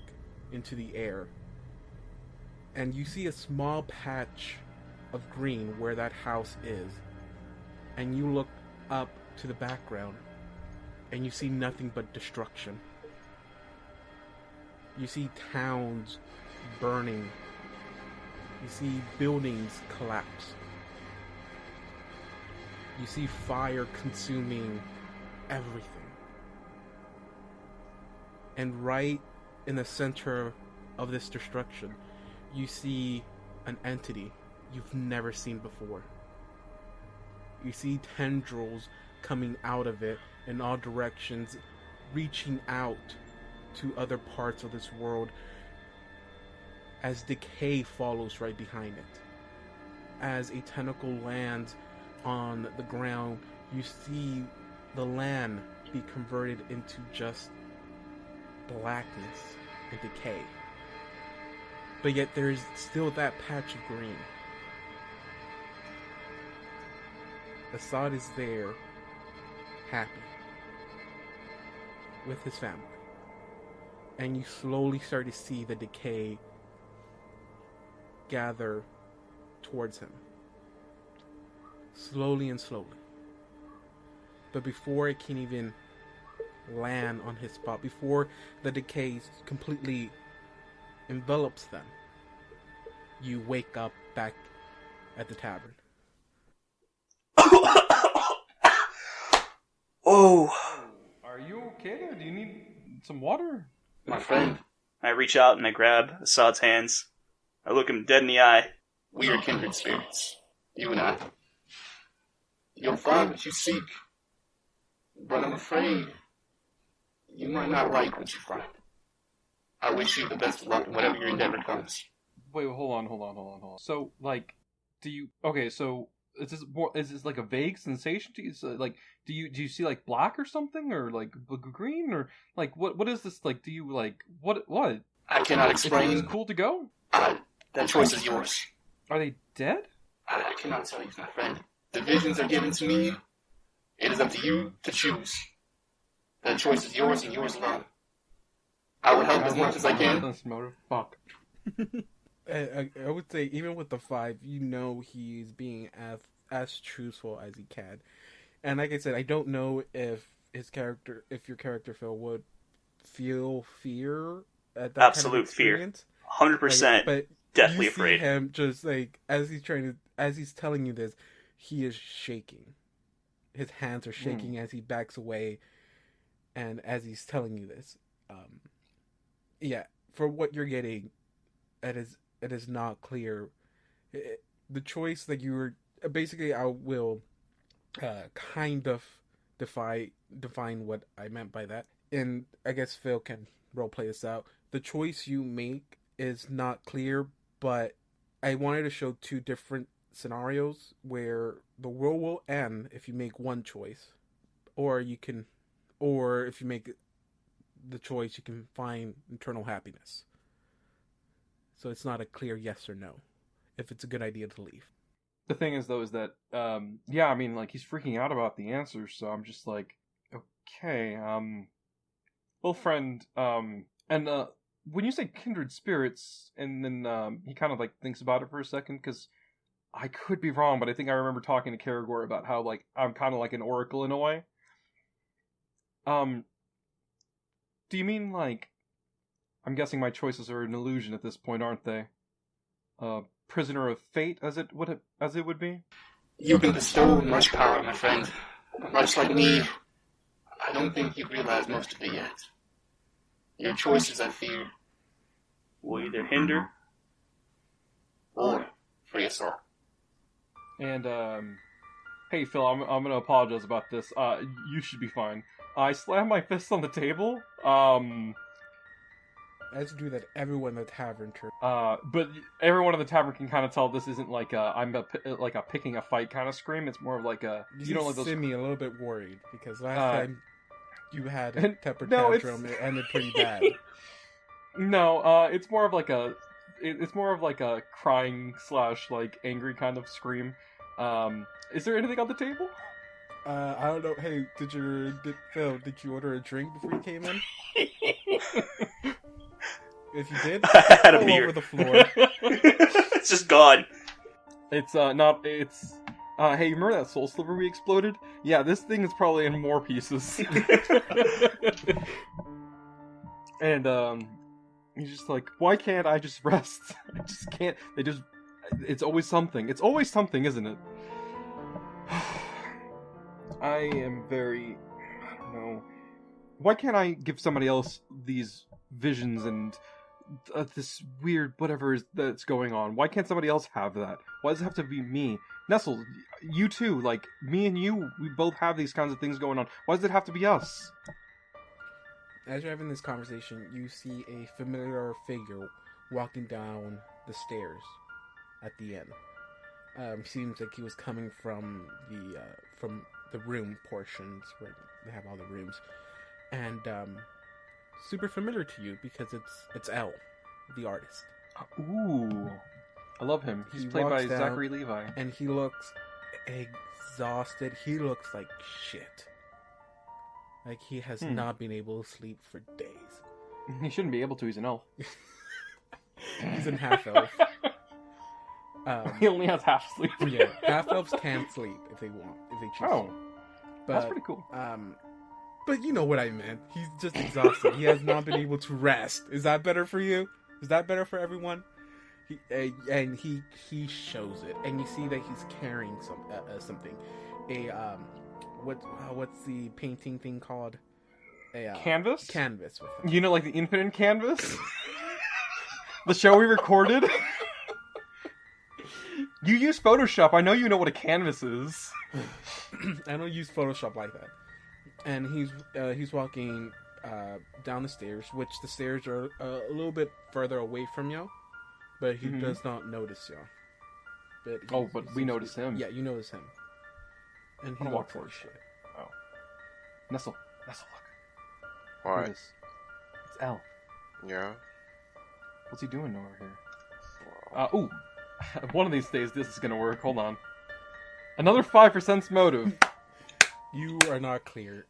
into the air, and you see a small patch of green where that house is, and you look up to the background, and you see nothing but destruction. You see towns burning. You see buildings collapse. You see fire consuming everything. And right in the center of this destruction, you see an entity you've never seen before. You see tendrils coming out of it in all directions, reaching out to other parts of this world as decay follows right behind it. As a tentacle lands on the ground, you see the land be converted into just blackness and decay. But yet there is still that patch of green. Assad is there, happy, with his family. And you slowly start to see the decay gather towards him. Slowly and slowly. But before it can even land on his spot, before the decay completely envelops them, you wake up back at the tavern. Oh! Are you okay there? Do you need some water? My friend. I reach out and I grab Assad's hands. I look him dead in the eye. We are kindred spirits, you and I. You'll find what you seek, but I'm afraid you might not like what you find. I wish you the best of luck in whatever your endeavor comes. Wait, hold on. So, like, is this like a vague sensation to you? So, like, do you see like black or something, or like green, or like what is this like? Do you like what? I cannot explain. Is it cool to go? That choice is yours. Are they dead? I cannot tell you, my friend. The visions are given to me. It is up to you to choose. That choice is yours and yours alone. I will help as much as I can. Fuck. I would say, even with the 5, you know he's being as truthful as he can. And like I said, I don't know if your character Phil would feel fear at that Absolute kind of experience. Fear. 100%. But deathly you see afraid. him just like as he's telling you this, he is shaking. His hands are shaking as he backs away, and as he's telling you this, yeah, for what you're getting, it is not clear. The choice that you were basically, I will kind of define what I meant by that, and I guess Phil can roleplay this out. The choice you make is not clear, but I wanted to show 2 different scenarios where the world will end if you make one choice, or if you make the choice, you can find eternal happiness. So it's not a clear yes or no if it's a good idea to leave. The thing is, though, is that yeah, I mean, like, he's freaking out about the answers, so I'm just like, okay, well, friend, and when you say kindred spirits, and then he kind of like thinks about it for a second, because I could be wrong, but I think I remember talking to Karagor about how, like, I'm kind of like an oracle in a way. Do you mean, like, I'm guessing my choices are an illusion at this point, aren't they? Prisoner of fate, as it would be? You've been bestowed much power, my friend. Much like me, I don't think you realize most of it yet. Your choices, I fear, will either hinder or free us all. And hey Phil, I'm gonna apologize about this. You should be fine. I slammed my fist on the table. As you do that, everyone in the tavern turns. But everyone in the tavern can kind of tell this isn't like like a picking a fight kind of scream. It's more of like a You don't like those. Simi a little bit worried because last time you had a temper no, tantrum, it ended pretty bad. No, it's more of like a crying / like angry kind of scream. Is there anything on the table? I don't know. Hey, Phil, did you order a drink before you came in? If you did, I had a all beer. over the floor. It's just gone. It's not. It's. Hey, you remember that soul sliver we exploded? Yeah, this thing is probably in more pieces. And he's just like, why can't I just rest? I just can't. It's always something. It's always something, isn't it? I am very. I don't know. Why can't I give somebody else these visions and this weird whatever that's going on? Why can't somebody else have that? Why does it have to be me? Nestle, you too. Like, me and you, we both have these kinds of things going on. Why does it have to be us? As you're having this conversation, you see a familiar figure walking down the stairs at the end. Seems like he was coming from the room portions where they have all the rooms, and super familiar to you because it's L, the artist. Ooh, I love him. He's played by Zachary Levi, and he looks exhausted. He looks like shit. Like he has not been able to sleep for days. He shouldn't be able to. He's an elf. He's in half elf. He only has half sleep. Yeah, half elves can sleep if they choose. Oh, to. that's pretty cool. But you know what I meant. He's just exhausted. He has not been able to rest. Is that better for you? Is that better for everyone? He shows it, and you see that he's carrying something. What's the painting thing called? Canvas. Canvas with him. You know, like the infinite canvas. The show we recorded. You use Photoshop. I know you know what a canvas is. I don't use Photoshop like that. And he's walking down the stairs, which the stairs are a little bit further away from you, but he does not notice you. But we notice him. Yeah, you notice him. And he walks like shit. Oh, Nestle, look. What? Look at this. It's L. Yeah? What's he doing over here? Ooh. One of these days, this is gonna work. Hold on. Another 5% motive. You are not clear.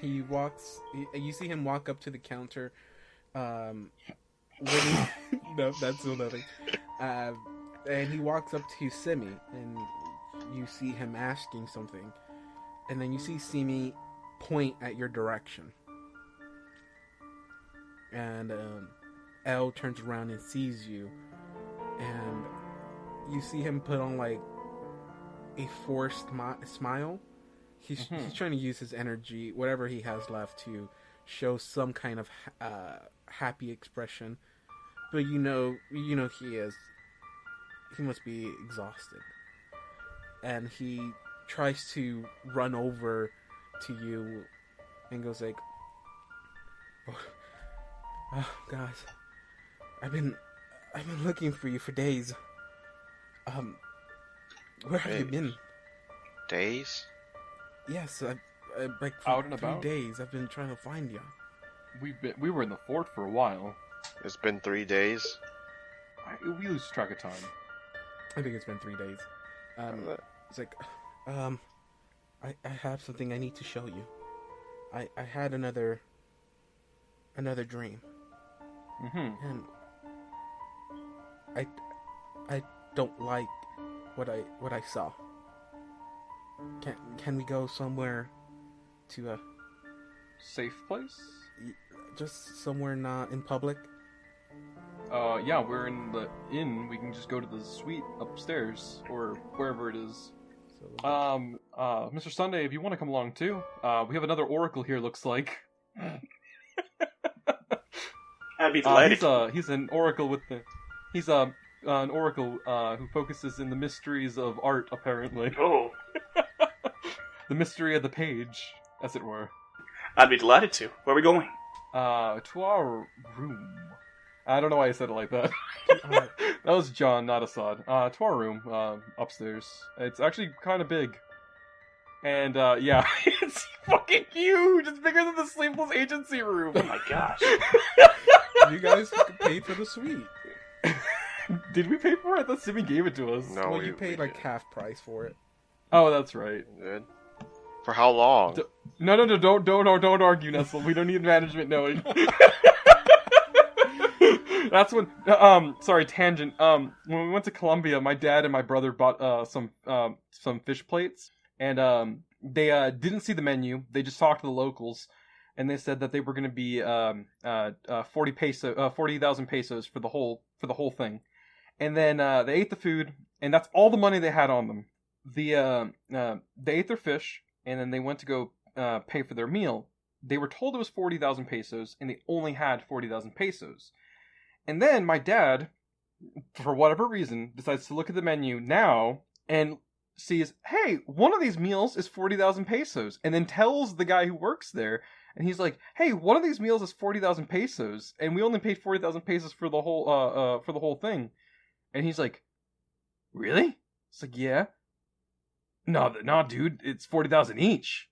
He walks. You see him walk up to the counter. No, that's still nothing. And he walks up to Simi, and you see him asking something, and then you see Simi point at your direction, and L turns around and sees you, and you see him put on like a forced smile. He's trying to use his energy, whatever he has left, to show some kind of happy expression, but you know he must be exhausted, and he tries to run over to you and goes like, "Oh, guys, I've been looking for you for days. Where have you been?" Days? Yes, like for Out and 3 about? days. I've been trying to find you. We were in the fort for a while. It's been 3 days? We lose track of time. I think it's been 3 days. It's like, I have something I need to show you. I had another dream, and I don't like what I saw. Can we go somewhere to a Safe place? just somewhere not in public? Yeah, we're in the inn. We can just go to the suite upstairs or wherever it is. So, Mr. Sunday, if you want to come along too, we have another oracle here. Looks like. I'd be delighted. He's an oracle with the. He's an oracle who focuses in the mysteries of art, apparently. Oh, The mystery of the page, as it were. I'd be delighted to. Where are we going? To our room. I don't know why I said it like that. Alright. That was John, not Assad. To our room, upstairs. It's actually kind of big. And, yeah, it's fucking huge! It's bigger than the Sleepless Agency room! Oh my gosh. You guys paid for the suite. Did we pay for it? I thought Simi gave it to us. No, Well, you paid we like half price for it. Oh, that's right. did. For how long? No, don't argue, Nestle. We don't need management knowing. That's when, sorry, tangent. When we went to Colombia, my dad and my brother bought, some fish plates. And, they, didn't see the menu. They just talked to the locals. And they said that they were gonna be, 40,000 pesos for the whole thing. And then, they ate the food, and that's all the money they had on them. They ate their fish, and then they went to go pay for their meal. They were told it was 40,000 pesos, and they only had 40,000 pesos. And then my dad, for whatever reason, decides to look at the menu now and sees, hey, one of these meals is 40,000 pesos, and then tells the guy who works there, and he's like, hey, one of these meals is 40,000 pesos, and we only paid 40,000 pesos for the whole thing. And he's like, really? It's like, yeah. No, dude, it's 40,000 each.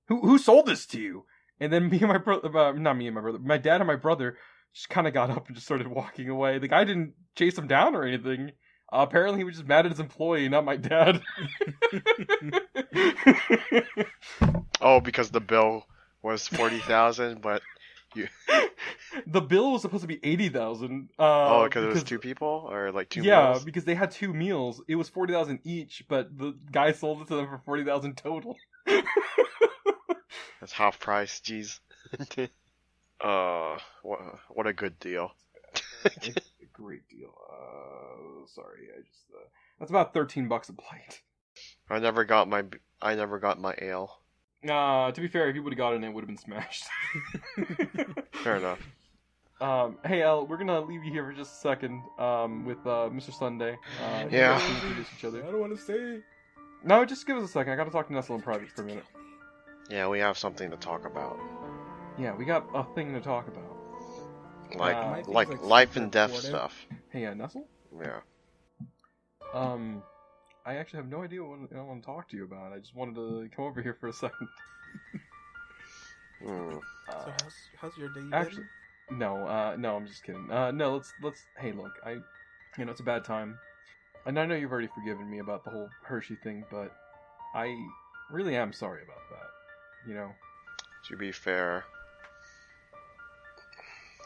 Who sold this to you? And then me and my brother, not me and my brother, my dad and my brother just kind of got up and just started walking away. The guy didn't chase him down or anything. Apparently he was just mad at his employee, not my dad. Oh, because the bill was 40,000, but you. The bill was supposed to be 80,000. Oh, because it was two people or like two yeah, meals? because they had two meals. It was 40,000 each, but the guy sold it to them for 40,000 total. That's half price. Jeez. What a good deal. It's a great deal. Sorry, that's about $13 a plate. I never got my ale. To be fair, if you would have gotten it, it would have been smashed. Fair enough. Hey, El, we're gonna leave you here for just a second, with, Mr. Sunday. You Yeah. guys can introduce each I other. don't want to say. No, just give us a second. I gotta talk to Nestle in private for a minute. Yeah, we have something to talk about. Yeah, we got a thing to talk about. Like, My thing's like like life and super death important. stuff. Hey, Nestle? Yeah. I actually have no idea what I want to talk to you about. I just wanted to come over here for a second. Hmm. So how's your day been? Actually, no, I'm just kidding. No, let's. Hey, look, it's a bad time, and I know you've already forgiven me about the whole Hershey thing, but I really am sorry about that. You know. To be fair,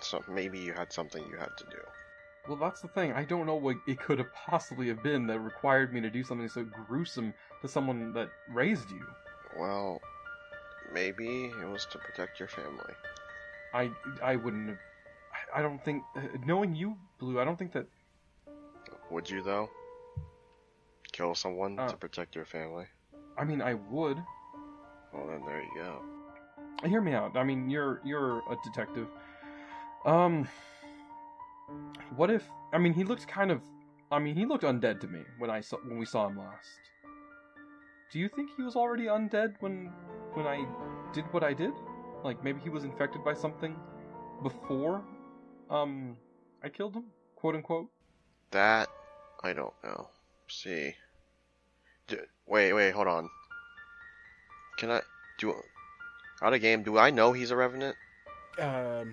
so maybe you had something you had to do. Well, that's the thing. I don't know what it could have possibly have been that required me to do something so gruesome to someone that raised you. Well, maybe it was to protect your family. I wouldn't have. I don't think, knowing you, Blue, I don't think that. Would you though? Kill someone Uh. to protect your family? I mean, I would. Well, then there you go. Hear me out. I mean, you're a detective. What if? I mean, he looked undead to me when we saw him last. Do you think he was already undead when I did what I did? Like maybe he was infected by something before I killed him, quote unquote. That I don't know. See. Wait, hold on. Can I do out of game? Do I know he's a revenant? I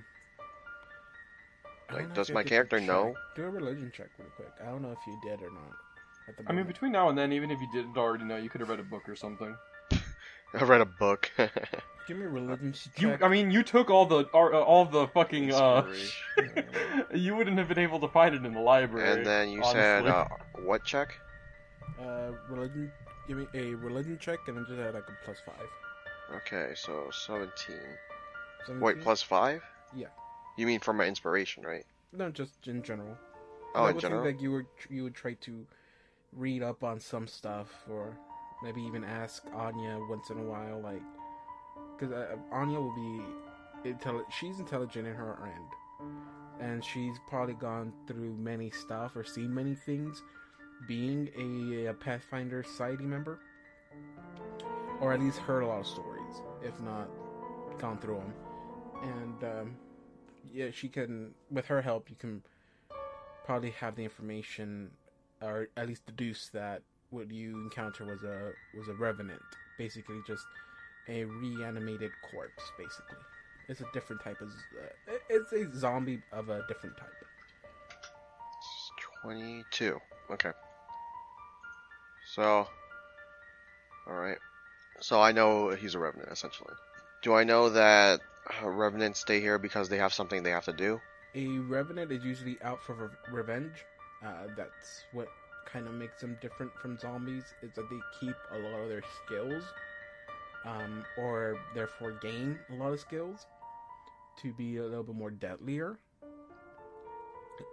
don't Like, know does if you my have to character check. know? Do a religion check real quick. I don't know if you did or not. At the I mean, moment. between now and then, even if you didn't already know, you could have read a book or something. I read a book. Give me a religion check. You took all the fucking Inspiration. you wouldn't have been able to find it in the library. And then you honestly. said, what check? Religion. Give me a religion check and then just add like a +5. Okay, so 17. 17? Wait, +5? Yeah. You mean for my inspiration, right? No, just in general. Oh, I in would general? think that you would try to read up on some stuff, or maybe even ask Anya once in a while, like, because Anya will be she's intelligent in her end, and she's probably gone through many stuff or seen many things being a Pathfinder Society member, or at least heard a lot of stories, if not gone through them. And yeah, she can, with her help, you can probably have the information, or at least deduce that what you encounter was a revenant, basically just a reanimated corpse. Basically, it's a different type of it's a zombie of a different type. 22. Okay. So, alright. So I know he's a revenant, essentially. Do I know that revenants stay here because they have something they have to do? A revenant is usually out for revenge. That's what kind of makes them different from zombies, is that they keep a lot of their skills, or therefore gain a lot of skills to be a little bit more deadlier.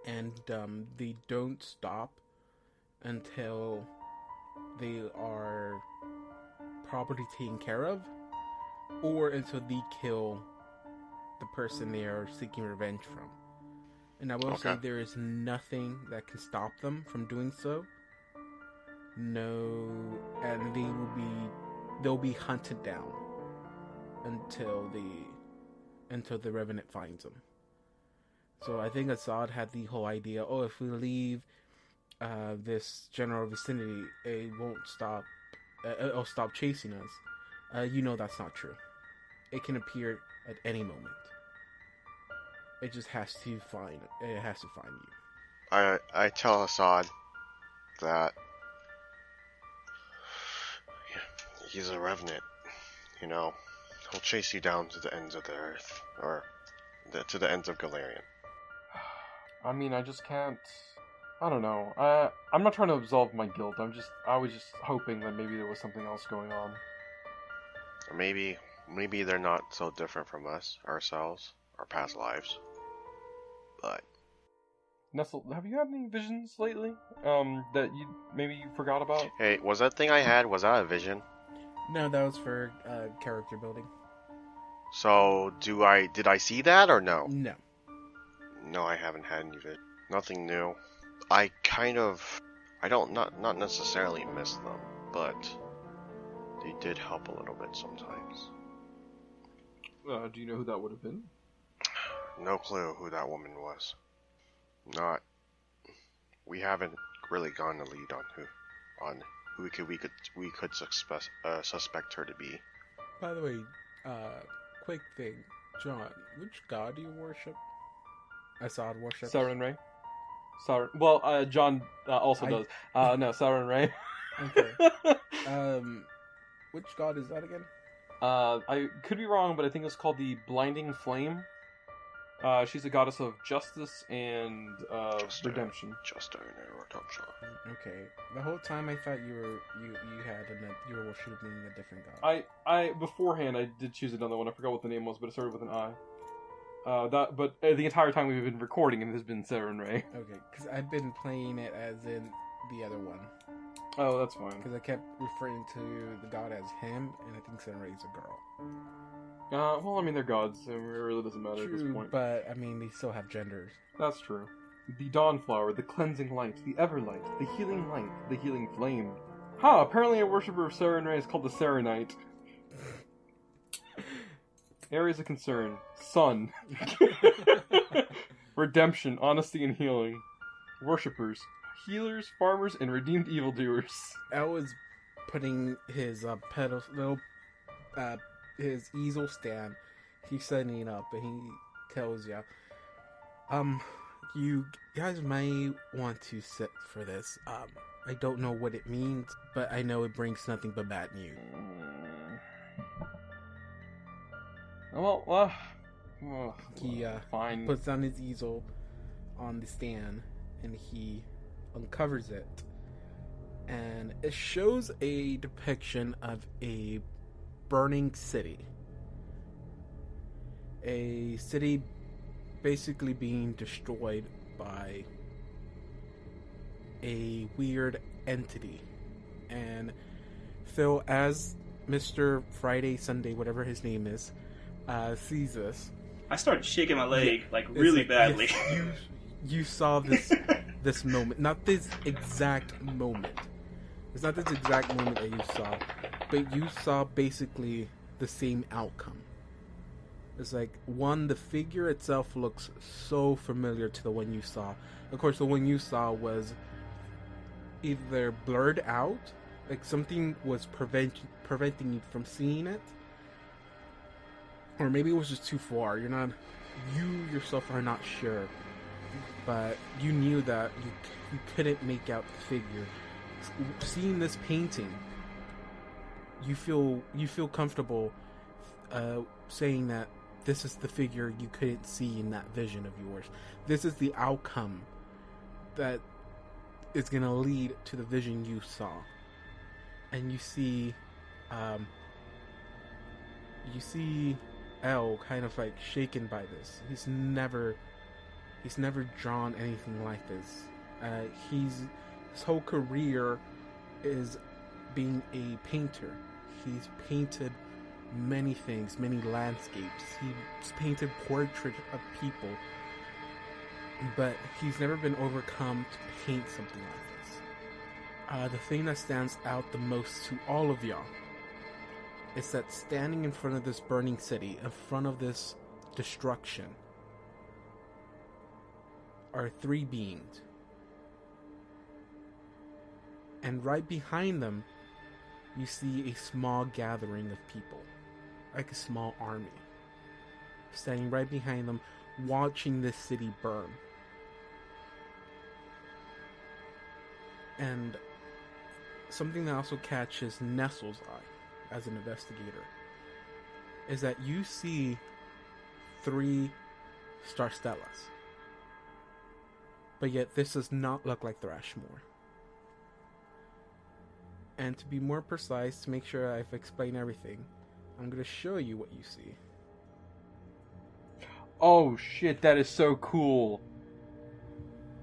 And they don't stop until they are properly taken care of, or until they kill the person they are seeking revenge from. And I will say there is nothing that can stop them from doing so. No, and they'll be hunted down until the revenant finds them. So I think Assad had the whole idea, if we leave this general vicinity, it won't stop. It'll stop chasing us. That's not true. It can appear at any moment. It just has to find. It has to find you. I tell Assad that he's a revenant. He'll chase you down to the ends of the earth, or to the ends of Galarian. I mean, I just can't. I don't know. I'm not trying to absolve my guilt. I was just hoping that maybe there was something else going on. Or maybe they're not so different from us, ourselves, our past lives. But Nestle, have you had any visions lately? That you forgot about? Hey, was that thing I had, was that a vision? No, that was for character building. So, did I see that or no? No. No, I haven't had any vision. Nothing new. I don't not necessarily miss them, but they did help a little bit sometimes. Do you know who that would have been? No clue who that woman was. We haven't really gone to lead on who we could suspect her to be. By the way, quick thing, John, which god do you worship? Assad worship? Saren Ray. Well, John also does. No, Saren Ray. Okay. Which god is that again? I could be wrong, but I think it's called the Blinding Flame. She's a goddess of justice and redemption. Justice and redemption. Okay. The whole time I thought you were worshiping a different god. I beforehand I did choose another one. I forgot what the name was, but it started with an I. But the entire time we've been recording, it has been Saren Ray. Okay, because I've been playing it as in the other one. Oh, that's fine. Because I kept referring to the god as him, and I think Saren Ray is a girl. Well, I mean, they're gods, so it really doesn't matter True, at this point. But, I mean, they still have genders. That's true. The dawn flower, the cleansing light, the everlight, the healing light, the healing flame. Apparently a worshipper of Saren Ray is called the Sarenite. Areas of concern. Sun. Redemption, honesty, and healing. Worshippers. Healers, farmers, and redeemed evildoers. El is putting his his easel stand. He's setting it up, and he tells you, you guys may want to sit for this. I don't know what it means, but I know it brings nothing but bad news. He fine. Puts down his easel on the stand, and he uncovers it, and it shows a depiction of a burning city. A city basically being destroyed by a weird entity. And Phil, as Mr. Friday, Sunday, whatever his name is, sees this. I started shaking my leg really badly. Yes, you saw this moment, not this exact moment. It's not this exact moment that you saw, but you saw basically the same outcome. It's like, one, the figure itself looks so familiar to the one you saw. Of course, the one you saw was either blurred out, like something was preventing you from seeing it, or maybe it was just too far. You yourself are not sure, but you knew that you couldn't make out the figure. Seeing this painting, you feel comfortable saying that this is the figure you couldn't see in that vision of yours. This is the outcome that is going to lead to the vision you saw. And you see Elle kind of like shaken by this. He's never drawn anything like this. His whole career is being a painter. He's painted many things, many landscapes. He's painted portraits of people, but he's never been overcome to paint something like this. The thing that stands out the most to all of y'all is that standing in front of this burning city, in front of this destruction, are three beings. And right behind them, you see a small gathering of people, like a small army, standing right behind them, watching this city burn. And something that also catches Nestle's eye as an investigator is that you see 3 star stellas. But yet this does not look like Thrashmore. And to be more precise, to make sure I've explained everything, I'm going to show you what you see. Oh shit, that is so cool.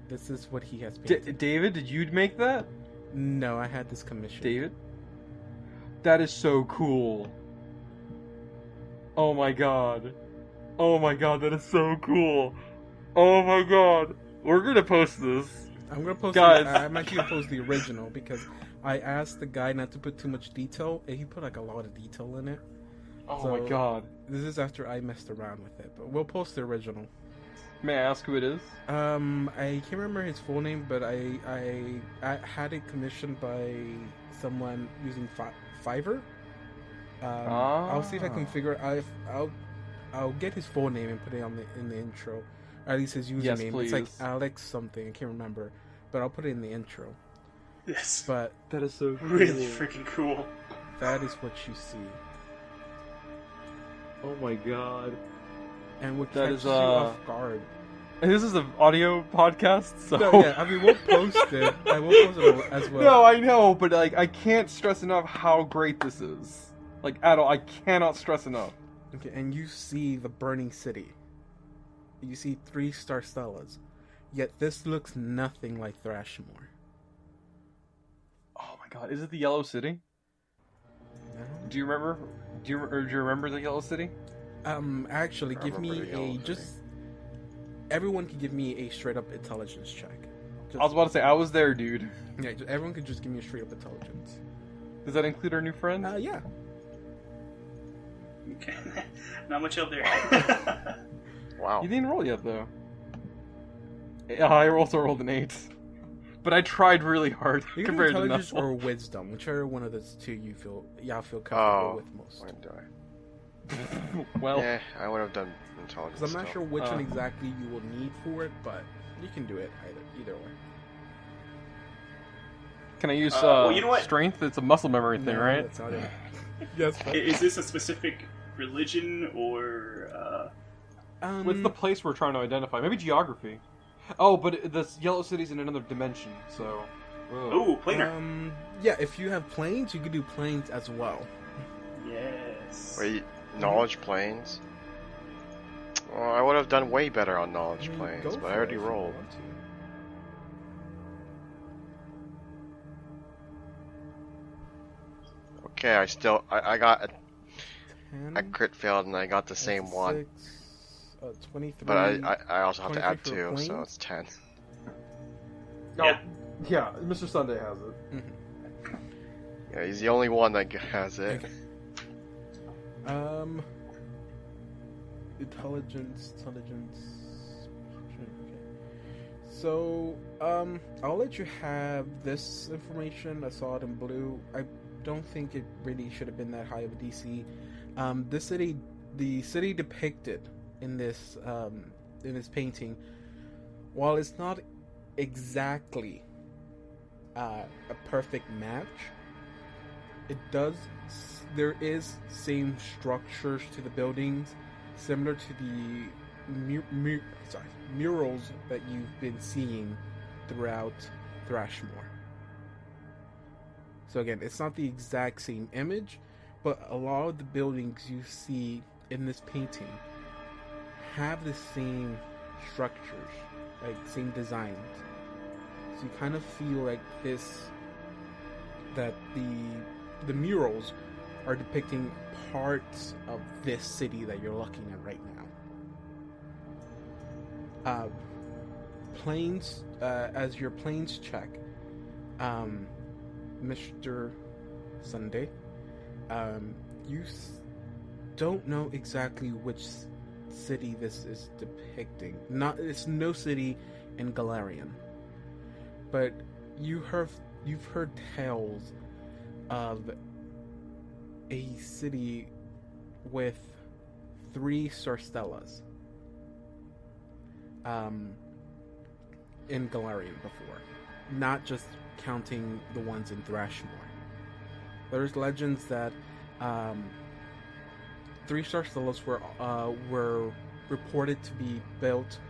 This is what he has painted. David, did you make that? No, I had this commissioned. David? That is so cool. Oh my god. Oh my god, that is so cool. Oh my god. We're gonna post this. I'm gonna post Guys. I'm actually gonna post the original because I asked the guy not to put too much detail, and he put like a lot of detail in it. Oh So, my god. This is after I messed around with it, but we'll post the original. May I ask who it is? I can't remember his full name, but I had it commissioned by someone using Fiverr. I'll see if I can figure. I'll get his full name and put it in the intro, or at least his username. Yes, it's like please. Alex something. I can't remember, but I'll put it in the intro. Yes. But That is so cool. Really freaking cool. that is what you see, Oh my god. and what That catches is, you off guard. And this is an audio podcast, so... No, yeah, I mean we'll post it. I will post it as well. No, I know, but like I can't stress enough how great this is. Like at all, I cannot stress enough. Okay, and you see the burning city. You see 3 star stellas, yet this looks nothing like Thrashmore. Oh my god, is it the Yellow City? No? Do you remember? Do you remember the Yellow City? Actually, I give remember me the Yellow a City. just. Everyone can give me a straight up intelligence check. I was about to say I was there, dude. Yeah, everyone can just give me a straight up intelligence. Does that include our new friend? Yeah. Okay. Not much up there. Wow. You didn't roll yet, though. I also rolled an 8. But I tried really hard You can do compared to intelligence Nestle. or wisdom, whichever one of those two y'all feel comfortable Oh, with most. when do I? Well, Yeah, I would have done intelligence. Because I'm not still. sure which one exactly you will need for it, but you can do it either way. can I use well, you know what? strength? It's a muscle memory thing, No, right? That's not it. Yes. Is this a specific religion or? What's the place we're trying to identify? Maybe geography. Oh, but the Yellow City's in another dimension, so... Whoa. Oh, planar. Yeah, if you have planes, you could do planes as well. Yes. Wait, knowledge planes? Well, I would have done way better on knowledge I mean, planes, go but for I it already if you rolled. want to. Okay, I got a 10, crit failed and I got the same that's one. 6. 23. But I also have to 23 add for 2, so planes? it's 10. Yeah. Yeah, Mr. Sunday has it. Mhm. Yeah, he's the only one that has it. Okay. Intelligence. Okay. So, I'll let you have this information. I saw it in blue. I don't think it really should have been that high of a DC. The city depicted in this painting, while it's not exactly a perfect match, there is same structures to the buildings, similar to the murals that you've been seeing throughout Thrashmore. So again, it's not the exact same image, but a lot of the buildings you see in this painting have the same structures, like same designs. So you kind of feel like that the murals are depicting parts of this city that you're looking at right now. Planes, as your planes check, Mr. Sunday, you don't know exactly which city this is depicting. It's no city in Galarian, but you've heard tales of a city with 3 Sarstellas in Galarian before, not just counting the ones in Thrashmore. There's legends that 3 Sarstellas were reported to be built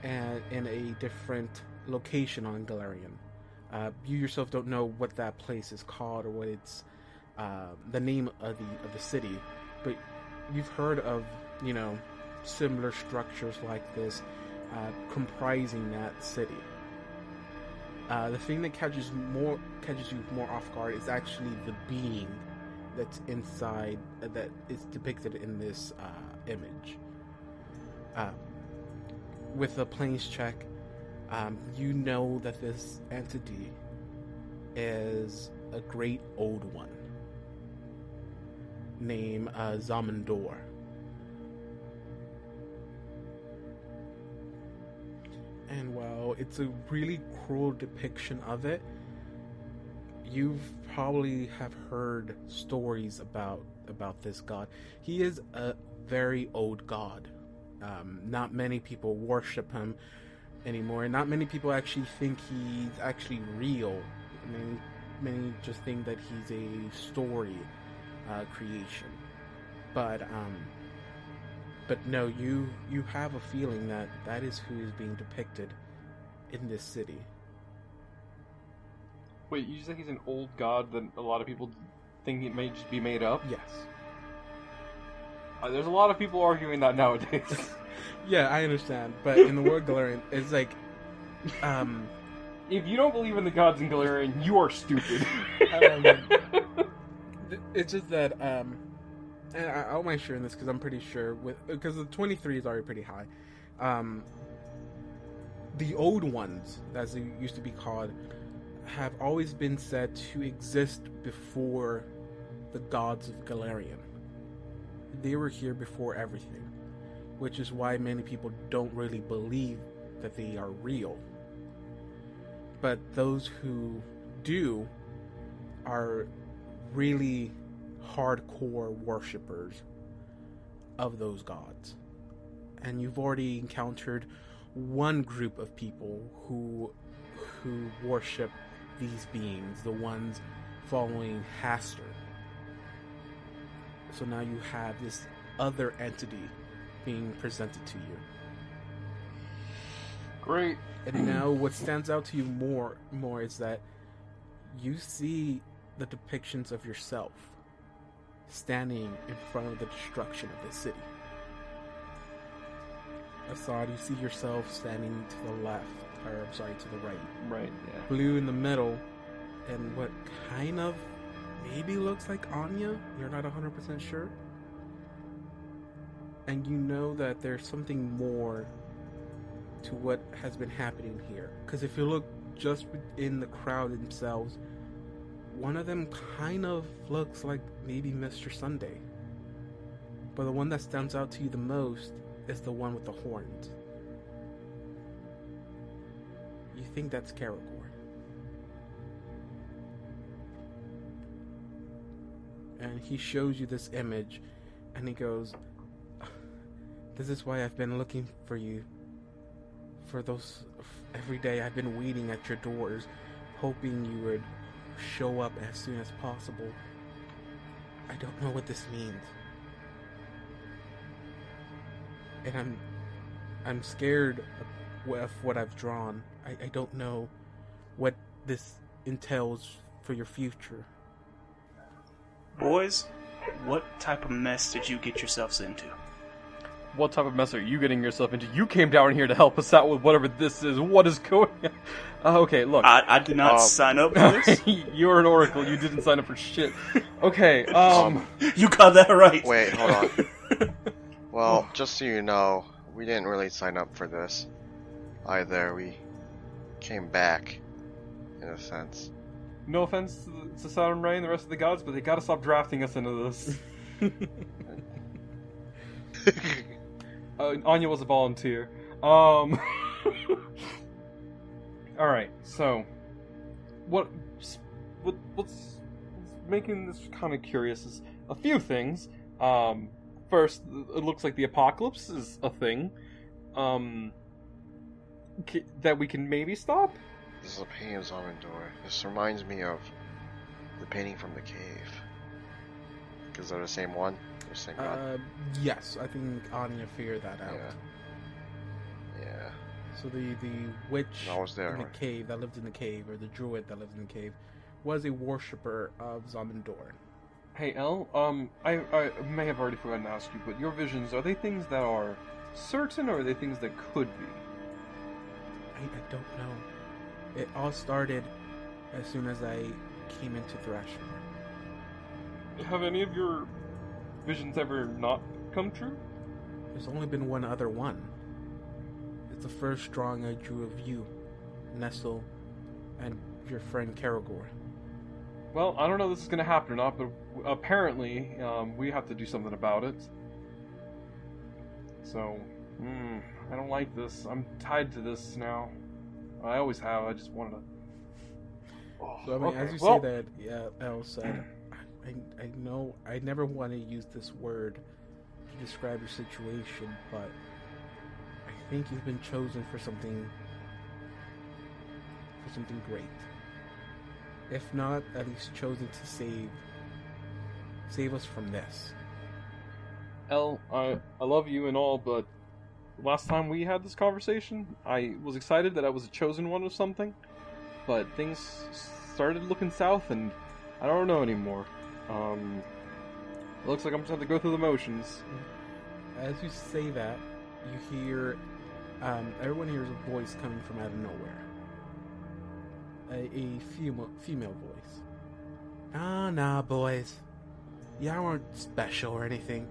in a different location on Galarian. You yourself don't know what that place is called or what it's the name of the city, but you've heard of similar structures like this comprising that city. The thing that catches you more off guard is actually the being that's inside that is depicted in this image. With a planes check, you know that this entity is a great old one named Zamindor. And while it's a really cruel depiction of it, you've probably have heard stories about this god. He is a very old god. Not many people worship him anymore. Not many people actually think he's actually real. Many just think that he's a story creation. But no, you have a feeling that is who is being depicted in this city. Wait, you think he's an old god that a lot of people think it may just be made up? Yes. There's a lot of people arguing that nowadays. Yeah, I understand, but in the world Galarian, it's like, if you don't believe in the gods in Galarian, you are stupid. It's just that, and I'll make sure in this because I'm pretty sure because the 23 is already pretty high. The old ones, as they used to be called, have always been said to exist before the gods of Galarian. They were here before everything, which is why many people don't really believe that they are real. But those who do are really hardcore worshippers of those gods. And you've already encountered one group of people who worship these beings, the ones following Haster. So now you have this other entity being presented to you. Great. And now what stands out to you more is that you see the depictions of yourself standing in front of the destruction of this city. Assad, you see yourself standing to the left, to the right. Right, yeah. Blue in the middle, and what kind of maybe looks like Anya. You're not 100% sure. And you know that there's something more to what has been happening here. Because if you look just within the crowd themselves, one of them kind of looks like maybe Mr. Sunday. But the one that stands out to you the most is the one with the horns. You think that's Karagor. And he shows you this image, and he goes, "This is why I've been looking for you. For those, every day I've been waiting at your doors, hoping you would show up as soon as possible. I don't know what this means. And I'm scared of what I've drawn. I don't know what this entails for your future." Boys, what type of mess did you get yourselves into? What type of mess are you getting yourself into? You came down here to help us out with whatever this is. What is going on? Okay, look. I did not sign up for this. You're an oracle. You didn't sign up for shit. Okay, You got that right. Wait, hold on. Well, just so you know, we didn't really sign up for this either. We came back, in a sense. No offense to Saturn Ray and the rest of the gods, but they gotta stop drafting us into this. Anya was a volunteer. Alright, so what's making this kind of curious is a few things. First, it looks like the apocalypse is a thing that we can maybe stop. This is a painting of Zamindor. This reminds me of the painting from the cave. Is that the same one? The same god? Yes, I think Anya figured that out. Yeah. So the witch I was there, in the right? cave that lived in the cave, or the druid that lived in the cave, was a worshipper of Zamindor. Hey, El, I may have already forgotten to ask you, but your visions, are they things that are certain, or are they things that could be? I don't know. It all started as soon as I came into Thrashmore. Have any of your visions ever not come true? There's only been one other one. It's the first drawing I drew of you, Nestle, and your friend Karagor. Well, I don't know if this is going to happen or not, but apparently we have to do something about it. So, I don't like this. I'm tied to this now. I always have. I just wanted to... So, I mean, as you say that, Elle said, I know I never want to use this word to describe your situation, but I think you've been chosen for something great. If not, at least chosen to save us from this. Elle, I love you and all, but last time we had this conversation, I was excited that I was a chosen one of something, but things started looking south, and I don't know anymore. It looks like I'm just going to have to go through the motions. As you say that, you hear, everyone hears a voice coming from out of nowhere. A female voice. Nah, boys. Y'all weren't special or anything.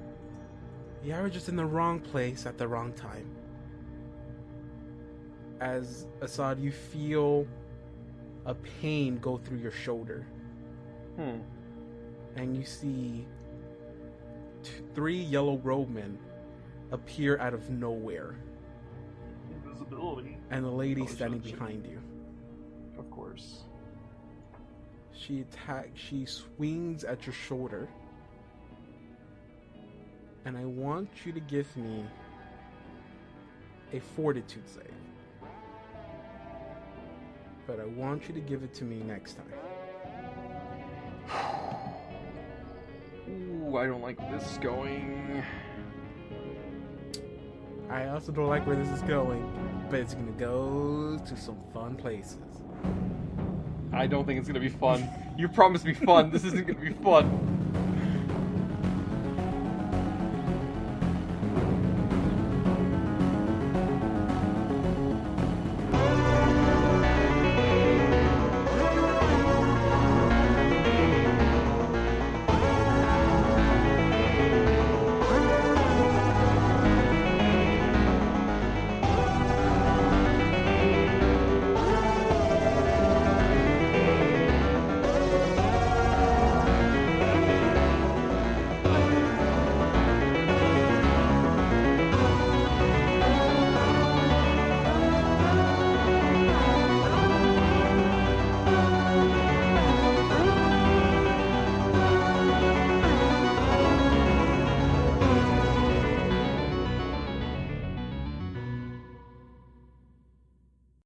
Y'all were just in the wrong place at the wrong time. As Assad, you feel a pain go through your shoulder. And you see 3 yellow robemen appear out of nowhere. Invisibility. And the lady standing behind you. Of course. She swings at your shoulder. And I want you to give me a fortitude save. But I want you to give it to me next time. Ooh, I don't like this going. I also don't like where this is going, but it's gonna go to some fun places. I don't think it's gonna be fun. You promised me fun. This isn't gonna be fun.